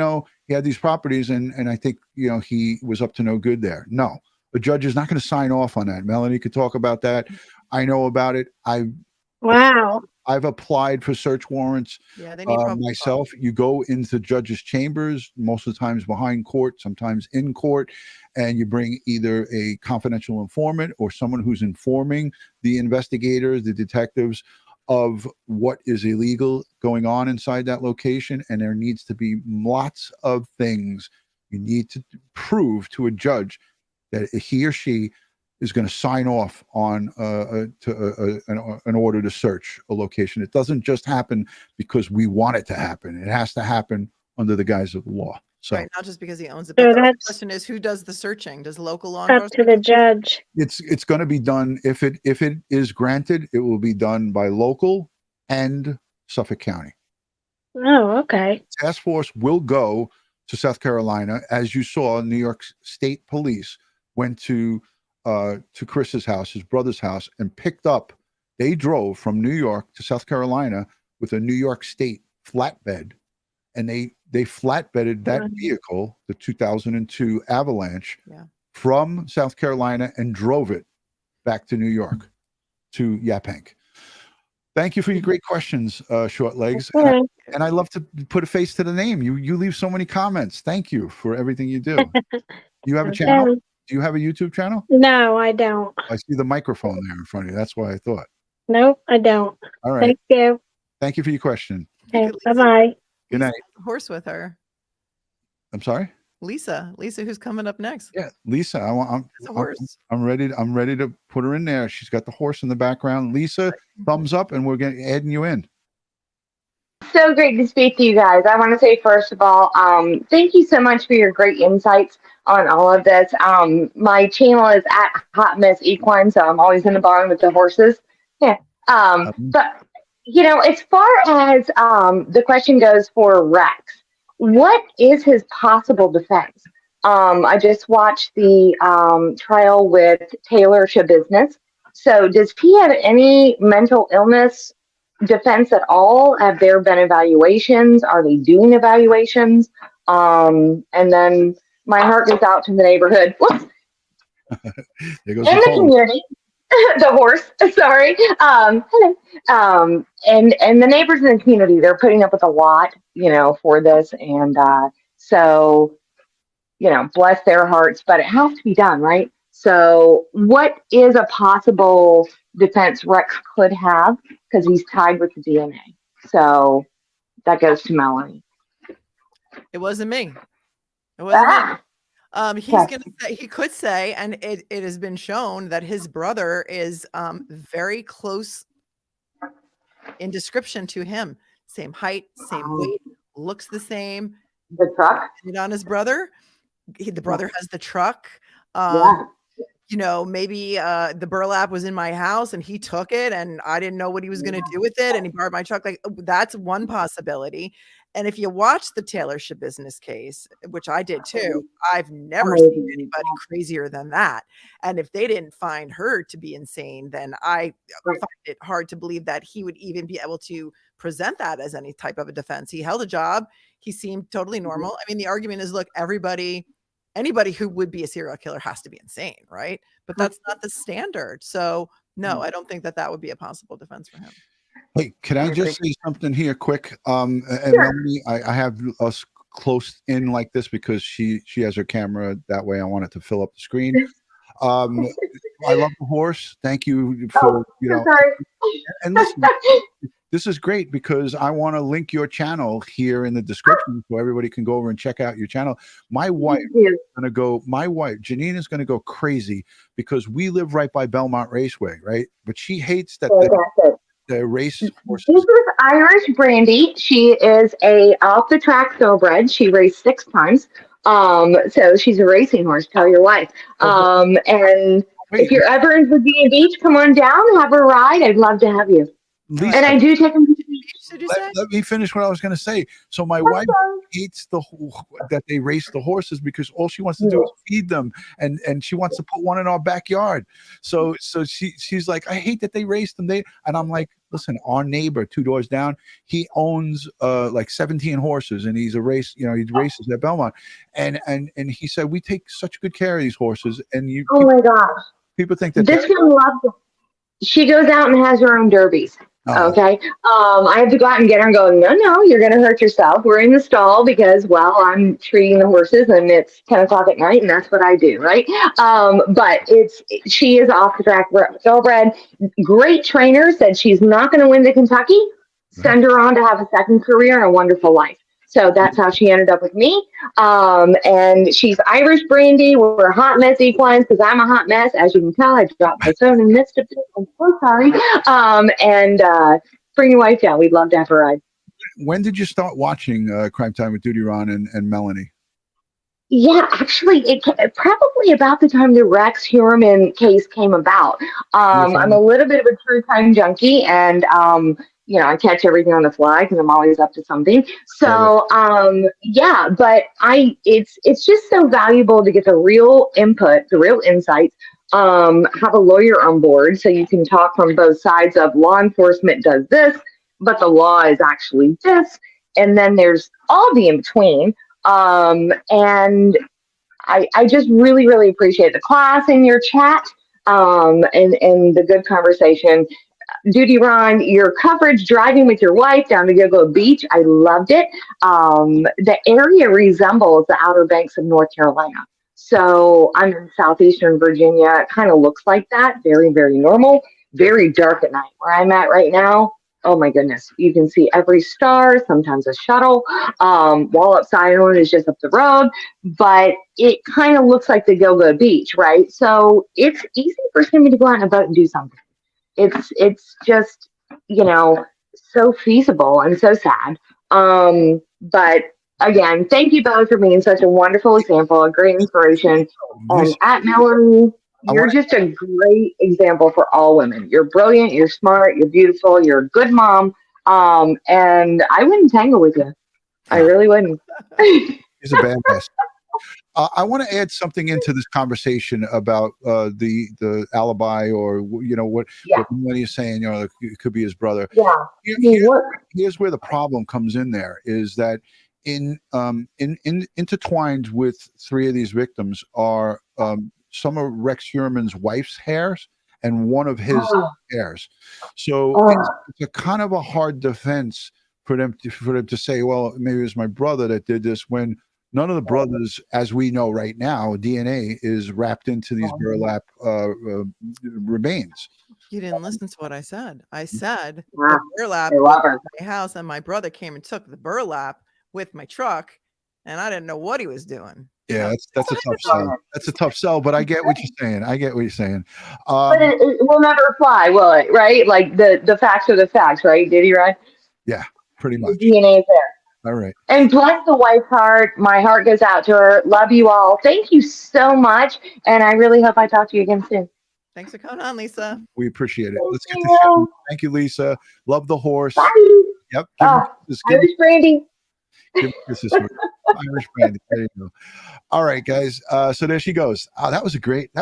[SPEAKER 1] had these properties and I think, he was up to no good there. No, a judge is not going to sign off on that. Melanie could talk about that. I know about it. I've applied for search warrants myself. You go into judges' chambers, most of the times behind court, sometimes in court, and you bring either a confidential informant or someone who's informing the investigators, the detectives, of what is illegal going on inside that location. And there needs to be lots of things you need to prove to a judge that he or she is going to sign off on an order to search a location. It doesn't just happen because we want it to happen. It has to happen under the guise of the law. So
[SPEAKER 2] right, not just because he owns it. But the question is, who does the searching? Does local law enforcement?
[SPEAKER 18] Up to the judge.
[SPEAKER 1] It's going to be done, if it is granted, it will be done by local and Suffolk County.
[SPEAKER 18] Oh, okay.
[SPEAKER 1] Task force will go to South Carolina. As you saw, New York State Police went to Chris's house, his brother's house, and picked up. They drove from New York to South Carolina with a New York State flatbed, and they flatbedded that vehicle, the 2002 Avalanche, from South Carolina and drove it back to New York, to Yaphank. Thank you for your great questions, Short Legs. And I love to put a face to the name. You leave so many comments. Thank you for everything you do. You have a channel? Do you have a YouTube channel?
[SPEAKER 18] No, I don't.
[SPEAKER 1] I see the microphone there in front of you. That's why I thought.
[SPEAKER 18] Nope, I don't.
[SPEAKER 1] All right.
[SPEAKER 18] Thank you.
[SPEAKER 1] Thank you for your question.
[SPEAKER 18] Okay, bye-bye.
[SPEAKER 1] Good night.
[SPEAKER 2] Horse with her.
[SPEAKER 1] I'm sorry?
[SPEAKER 2] Lisa, who's coming up next?
[SPEAKER 1] Yeah, Lisa. I'm ready to put her in there. She's got the horse in the background. Lisa, thumbs up, and we're adding you in.
[SPEAKER 19] So great to speak to you guys. I want to say, first of all, thank you so much for your great insights on all of this. My channel is at Hot Mess Equine, so I'm always in the barn with the horses. Yeah. But, as far as the question goes for Rex, what is his possible defense? I just watched the trial with Taylor Shabusiness. So does he have any mental illness defense at all? Have there been evaluations? Are they doing evaluations? And then my heart goes out to the neighborhood. Whoops.
[SPEAKER 1] There goes
[SPEAKER 19] And the community. The horse, sorry. Hello. And the neighbors in the community, they're putting up with a lot, for this. And so bless their hearts, but it has to be done, right? So what is a possible defense Rex could have? Because he's tied with the DNA. So that goes to Melanie.
[SPEAKER 2] It wasn't me. It wasn't me. He's
[SPEAKER 19] Okay.
[SPEAKER 2] gonna say, he could say, and it has been shown that his brother is very close in description to him. Same height, same weight, looks the same.
[SPEAKER 19] The truck?
[SPEAKER 2] On his brother. The brother has the truck.
[SPEAKER 19] Yeah.
[SPEAKER 2] Maybe the burlap was in my house and he took it and I didn't know what he was going to do with it and he borrowed my truck. Like, that's one possibility. And if you watch the Taylor Shabusiness case, which I did too, I've never seen anybody crazier than that. And if they didn't find her to be insane, then I find it hard to believe that he would even be able to present that as any type of a defense. He held a job. He seemed totally normal. I mean, the argument is, look, anybody who would be a serial killer has to be insane, right? But that's not the standard. So no, I don't think that would be a possible defense for him.
[SPEAKER 1] Hey, can I just say something here quick? And Melanie, I have us close in like this because she has her camera that way. I want it to fill up the screen. I love the horse. Thank you for, and listen, this is great because I want to link your channel here in the description so everybody can go over and check out your channel. My wife Janine is going to go crazy because we live right by Belmont Raceway, right? But she hates that the race horses.
[SPEAKER 19] This is Irish Brandy. She is a off the track thoroughbred. She raced 6 times. So she's a racing horse. Tell your wife. And if you're ever in Virginia Beach, come on down, have a ride. I'd love to have you.
[SPEAKER 1] Lisa,
[SPEAKER 19] and I do take them to the beach.
[SPEAKER 1] Let me finish what I was going to say. So my wife hates that they race the horses because all she wants to do is feed them, and she wants to put one in our backyard. So she's like, I hate that they race them. And I'm like, listen, our neighbor 2 doors down, he owns like 17 horses, and he's a race. He races at Belmont, and he said we take such good care of these horses. And
[SPEAKER 19] my gosh,
[SPEAKER 1] people think that
[SPEAKER 19] this one loves them. She goes out and has her own derbies. Okay. I have to go out and get her and go, no, you're going to hurt yourself. We're in the stall because, well, I'm treating the horses and it's 10 o'clock at night and that's what I do. Right. But she is off the track thoroughbred. Great trainer, said she's not going to win the Kentucky. Send her on to have a second career and a wonderful life. So that's how she ended up with me. And she's Irish Brandy. We're hot mess equines because I'm a hot mess. As you can tell, I dropped my phone and missed it. I'm so sorry. And bring your wife down. We'd love to have her ride.
[SPEAKER 1] When did you start watching Crime Time with DutyRon and Melanie?
[SPEAKER 19] Yeah, actually, it probably about the time the Rex Heuermann case came about. I'm a little bit of a true crime junkie, and I catch everything on the fly because I'm always up to something. So, but it's just so valuable to get the real input, the real insights, have a lawyer on board so you can talk from both sides of law enforcement does this, but the law is actually this. And then there's all the in between. And I just really, really appreciate the class in your chat, and the good conversation. DutyRon, your coverage driving with your wife down to Gilgo Beach, I loved it. The area resembles the Outer Banks of North Carolina. So I'm in southeastern Virginia. It kind of looks like that. Very, very normal. Very dark at night. Where I'm at right now, oh my goodness. You can see every star, sometimes a shuttle. Wallops Island is just up the road. But it kind of looks like the Gilgo Beach, right? So it's easy for somebody to go out on a boat and do something. It's just, so feasible and so sad. But again, thank you both for being such a wonderful example, a great inspiration. And at Melanie, you're just a great example for all women. You're brilliant, you're smart, you're beautiful, you're a good mom. And I wouldn't tangle with you. I really wouldn't.
[SPEAKER 1] He's a badass. I want to add something into this conversation about the alibi, or what Melanie is saying. It could be his brother.
[SPEAKER 19] Yeah.
[SPEAKER 1] Here's where the problem comes in. There is that intertwined with 3 of these victims are some of Rex Heuermann's wife's hairs and one of his hairs. So it's a kind of a hard defense for them to say, well, maybe it was my brother that did this, when None of the brothers, as we know right now, DNA is wrapped into these burlap remains.
[SPEAKER 2] You didn't listen to what I said. I said
[SPEAKER 19] Wow.
[SPEAKER 2] the burlap
[SPEAKER 19] I
[SPEAKER 2] was
[SPEAKER 19] love her.
[SPEAKER 2] at my house, and my brother came and took the burlap with my truck, and I didn't know what he was doing.
[SPEAKER 1] Yeah, that's a tough sell. That's a tough sell, but I get what you're saying.
[SPEAKER 19] But it will never fly, will it? Right? Like the facts are the facts, right? DutyRon?
[SPEAKER 1] Yeah, pretty much.
[SPEAKER 19] The DNA is there.
[SPEAKER 1] All right.
[SPEAKER 19] And bless the wife's heart. My heart goes out to her. Love you all. Thank you so much. And I really hope I talk to you again soon.
[SPEAKER 2] Thanks for coming on, Lisa.
[SPEAKER 1] We appreciate it. Let's get the show. Thank you, Lisa. Love the horse.
[SPEAKER 19] Bye.
[SPEAKER 1] Yep.
[SPEAKER 19] Irish Brandy.
[SPEAKER 1] Give this Irish Brandy. There you go. All right, guys. So there she goes. Oh, that was a great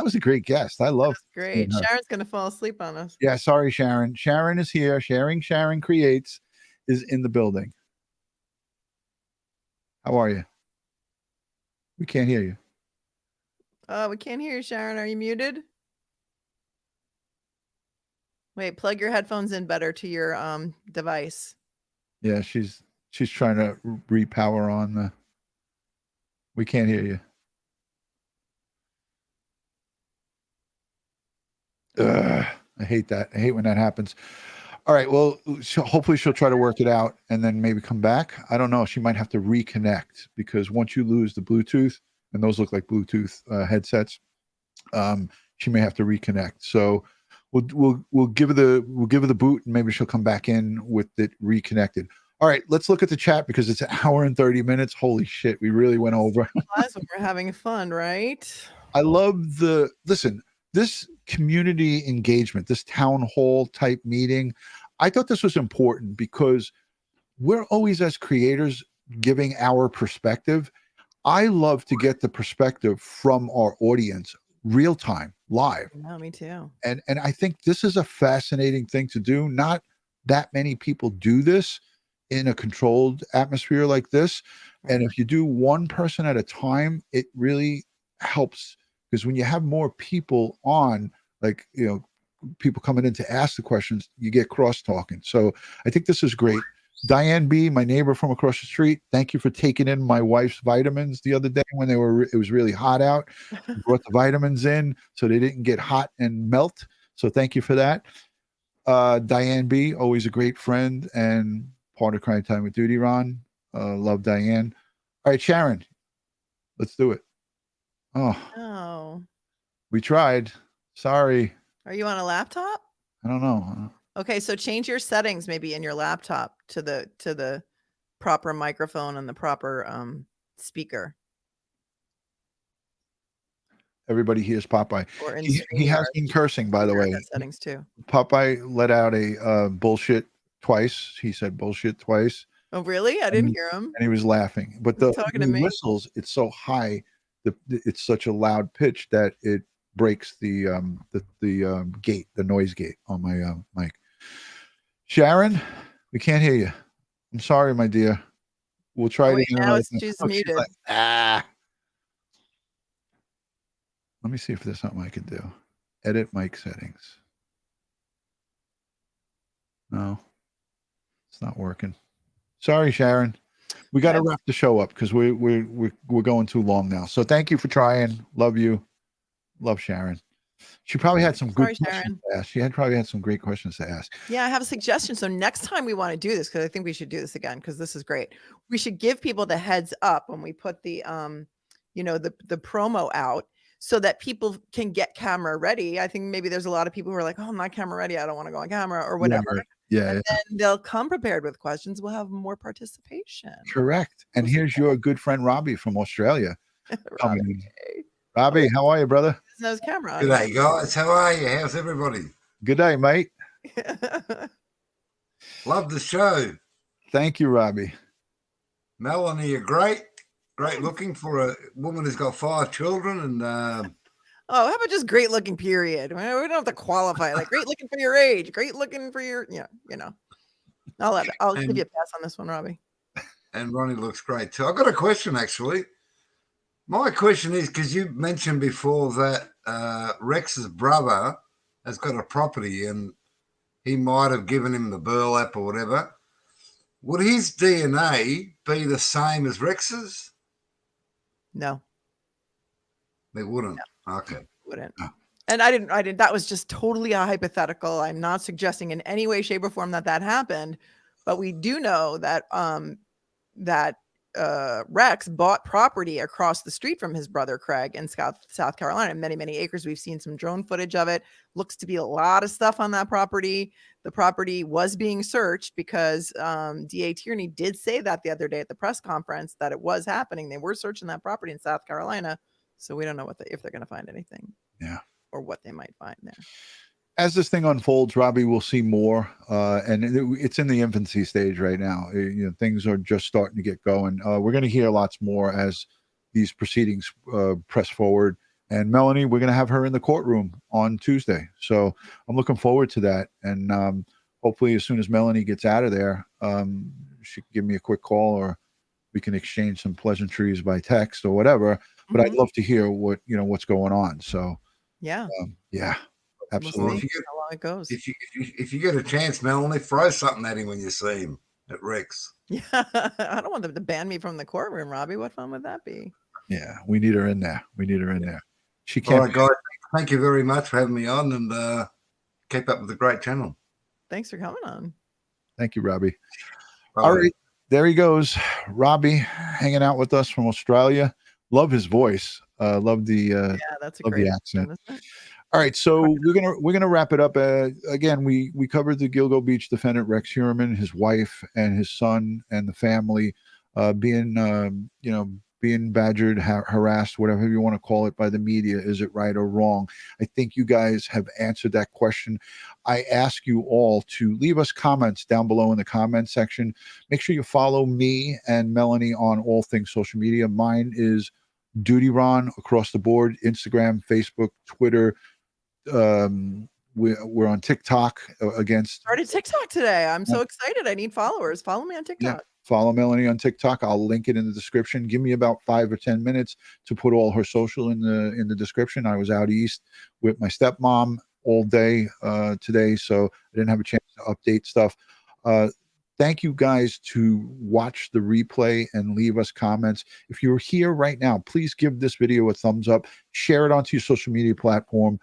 [SPEAKER 1] guest. I love.
[SPEAKER 2] Great. Sharon's gonna fall asleep on us.
[SPEAKER 1] Yeah, sorry, Sharon. Sharon is here. Sharon Creates is in the building. How are you? We can't hear you.
[SPEAKER 2] We can't hear you, Sharon. Are you muted? Wait, plug your headphones in better to your device.
[SPEAKER 1] Yeah, she's trying to repower on the. We can't hear you. I hate that. I hate when that happens. All right. Well, hopefully she'll try to work it out and then maybe come back. I don't know. She might have to reconnect because once you lose the Bluetooth, and those look like Bluetooth headsets, she may have to reconnect. So we'll give her the boot and maybe she'll come back in with it reconnected. All right. Let's look at the chat because it's an hour and 30 minutes. Holy shit. We really went over.
[SPEAKER 2] We're having fun, right?
[SPEAKER 1] I love this community engagement, this town hall type meeting. I thought this was important because we're always, as creators, giving our perspective. I love to get the perspective from our audience real time, live.
[SPEAKER 2] No, me too.
[SPEAKER 1] And I think this is a fascinating thing to do. Not that many people do this in a controlled atmosphere like this. And if you do one person at a time, it really helps. Because when you have more people on, like, people coming in to ask the questions, you get cross talking. So I think this is great. Diane B, my neighbor from across the street, thank you for taking in my wife's vitamins the other day when it was really hot out. Brought the vitamins in so they didn't get hot and melt. So thank you for that. Diane B, always a great friend and part of Crime Time with DutyRon. Love Diane. All right, Sharon, let's do it.
[SPEAKER 2] Oh.
[SPEAKER 1] We tried. Sorry.
[SPEAKER 2] Are you on a laptop?
[SPEAKER 1] I don't know.
[SPEAKER 2] Okay, so change your settings maybe in your laptop to the proper microphone and the proper speaker.
[SPEAKER 1] Everybody hears Popeye. He has been cursing, by the way.
[SPEAKER 2] Settings too.
[SPEAKER 1] Popeye let out a bullshit twice. He said bullshit twice.
[SPEAKER 2] Oh, really? I didn't hear him.
[SPEAKER 1] And he was laughing. But
[SPEAKER 2] talking to me.
[SPEAKER 1] Whistles, it's so high, it's such a loud pitch that it breaks the gate, the noise gate on my mic. Sharon, we can't hear you. I'm sorry, my dear. We'll try it again.
[SPEAKER 2] Now she's muted.
[SPEAKER 1] Like, Let me see if there's something I can do. Edit mic settings. No, it's not working. Sorry, Sharon. We got to wrap the show up because we're going too long now. So thank you for trying. Love you. Love Sharon. She probably had some good questions to ask. She probably had some great questions to ask.
[SPEAKER 2] Yeah, I have a suggestion. So next time we want to do this, because I think we should do this again, because this is great. We should give people the heads up when we put the the promo out so that people can get camera ready. I think maybe there's a lot of people who are like, oh, I'm not camera ready. I don't want to go on camera or whatever.
[SPEAKER 1] Yeah, right. Yeah,
[SPEAKER 2] and then they'll come prepared with questions. We'll have more participation.
[SPEAKER 1] Correct. And here's your good friend Robbie from Australia. Robbie, how are you, brother?
[SPEAKER 2] Knows camera.
[SPEAKER 20] Good day, guys. How are you? How's everybody?
[SPEAKER 1] Good day, mate.
[SPEAKER 20] Love the show.
[SPEAKER 1] Thank you, Robbie.
[SPEAKER 20] Melanie, you're great. Great looking for a woman who's got 5 children. And
[SPEAKER 2] oh, how about just great looking, period? We don't have to qualify. Like great looking for your age, great looking for your, I'll give you a pass on this one, Robbie.
[SPEAKER 20] And Ronnie looks great too. I've got a question, actually. My question is, because you mentioned before that Rex's brother has got a property and he might have given him the burlap or whatever. Would his DNA be the same as Rex's?
[SPEAKER 2] No,
[SPEAKER 20] They wouldn't. Okay.
[SPEAKER 2] wouldn't. And I didn't. That was just totally a hypothetical. I'm not suggesting in any way, shape, or form that happened, but we do know that Rex bought property across the street from his brother Craig in South Carolina, many acres. We've seen some drone footage of it. Looks to be a lot of stuff on that property. The property was being searched because DA Tierney did say that the other day at the press conference that it was happening. They were searching that property in South Carolina, so we don't know if they're going to find anything.
[SPEAKER 1] Yeah.
[SPEAKER 2] Or what they might find there.
[SPEAKER 1] As this thing unfolds, Robbie, we'll see more, and it's in the infancy stage right now. Things are just starting to get going. We're going to hear lots more as these proceedings press forward. And Melanie, we're going to have her in the courtroom on Tuesday, so I'm looking forward to that. And hopefully, as soon as Melanie gets out of there, she can give me a quick call, or we can exchange some pleasantries by text or whatever. But I'd love to hear what's going on. So.
[SPEAKER 2] Yeah.
[SPEAKER 1] Yeah. Absolutely.
[SPEAKER 2] We'll see how long it goes.
[SPEAKER 20] If you get a chance, Melanie, throw something at him when you see him at Rex.
[SPEAKER 2] Yeah, I don't want them to ban me from the courtroom, Robbie. What fun would that be?
[SPEAKER 1] Yeah, we need her in there. She
[SPEAKER 20] All
[SPEAKER 1] can't.
[SPEAKER 20] right, guys. Thank you very much for having me on, and keep up with the great channel.
[SPEAKER 2] Thanks for coming on.
[SPEAKER 1] Thank you, Robbie.
[SPEAKER 20] Bye.
[SPEAKER 1] All right, there he goes, Robbie, hanging out with us from Australia. Love his voice. Love the
[SPEAKER 2] that's a
[SPEAKER 1] love
[SPEAKER 2] great
[SPEAKER 1] the accent.
[SPEAKER 2] accent,
[SPEAKER 1] All right, so we're gonna wrap it up. Again, we covered the Gilgo Beach defendant Rex Heuermann, his wife and his son and the family being badgered, harassed, whatever you want to call it, by the media. Is it right or wrong? I think you guys have answered that question. I ask you all to leave us comments down below in the comment section. Make sure you follow me and Melanie on all things social media. Mine is DutyRon across the board: Instagram, Facebook, Twitter. We're on TikTok
[SPEAKER 2] started TikTok today. I'm so excited. I need followers. Follow me on TikTok.
[SPEAKER 1] Yeah, follow Melanie on TikTok. I'll link it in the description. Give me about 5 or 10 minutes to put all her social in the description. I was out east with my stepmom all day today, so I didn't have a chance to update stuff. Thank you guys to watch the replay and leave us comments. If you're here right now, please give this video a thumbs up, share it onto your social media platform,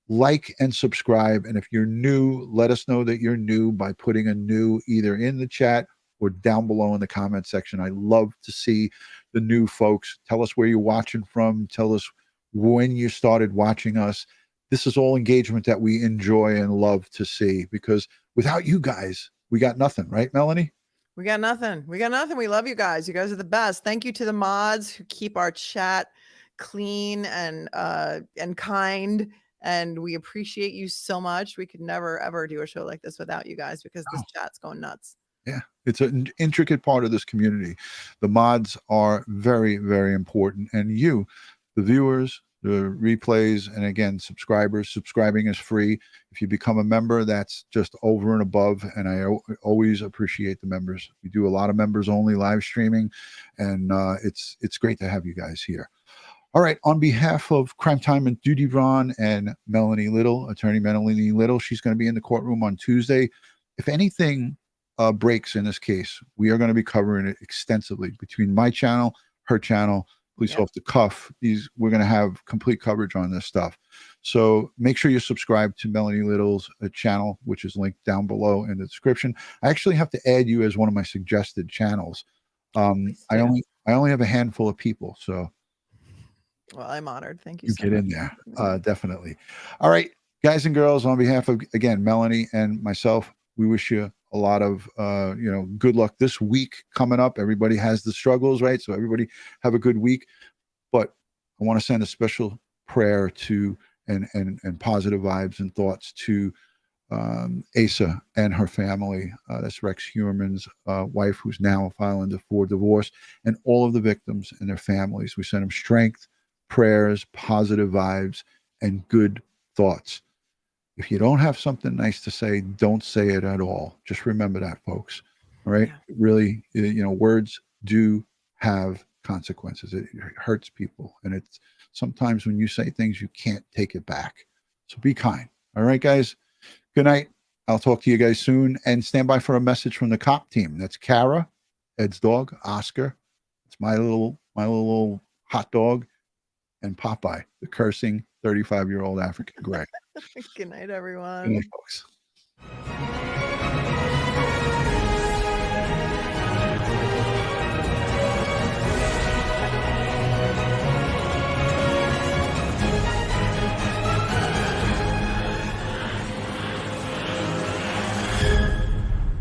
[SPEAKER 1] like and subscribe. And if you're new, let us know that you're new by putting a new either in the chat or down below in the comment section. I love to see the new folks. Tell us where you're watching from. Tell us when you started watching us. This is all engagement that we enjoy and love to see, because without you guys, we got nothing, right, Melanie?
[SPEAKER 2] We got nothing. We love you guys. You guys are the best. Thank you to the mods who keep our chat clean and kind. And we appreciate you so much. We could never, ever do a show like this without you guys, because this chat's going nuts.
[SPEAKER 1] Yeah, it's an intricate part of this community. The mods are very, very important. And you, the viewers, the replays, and again, subscribing is free. If you become a member, that's just over and above. And I always appreciate the members. We do a lot of members only live streaming, and it's great to have you guys here. All right, on behalf of Crime Time and DutyRon and Melanie Little, Attorney Melanie Little, she's going to be in the courtroom on Tuesday. If anything breaks in this case, we are going to be covering it extensively between my channel, her channel, Police Off the Cuff. We're going to have complete coverage on this stuff. So make sure you subscribe to Melanie Little's channel, which is linked down below in the description. I actually have to add you as one of my suggested channels. I only have a handful of people, so.
[SPEAKER 2] Well, I'm honored. Thank you.
[SPEAKER 1] You get in there. Definitely. All right, guys and girls, on behalf of, again, Melanie and myself, we wish you a lot of, good luck this week coming up. Everybody has the struggles, right? So everybody have a good week. But I want to send a special prayer to and positive vibes and thoughts to Asa and her family. That's Rex Heuermann's wife, who's now filing for divorce, and all of the victims and their families. We send them strength, prayers, positive vibes, and good thoughts. If you don't have something nice to say, don't say it at all. Just remember that, folks. All right? Yeah. Really, words do have consequences. It hurts people. And it's sometimes when you say things, you can't take it back. So be kind. All right, guys? Good night. I'll talk to you guys soon. And stand by for a message from the cop team. That's Kara, Ed's dog, Oscar. It's my little hot dog, and Popeye, the cursing 35-year-old African gray.
[SPEAKER 2] Good night, everyone.
[SPEAKER 1] Good night, folks.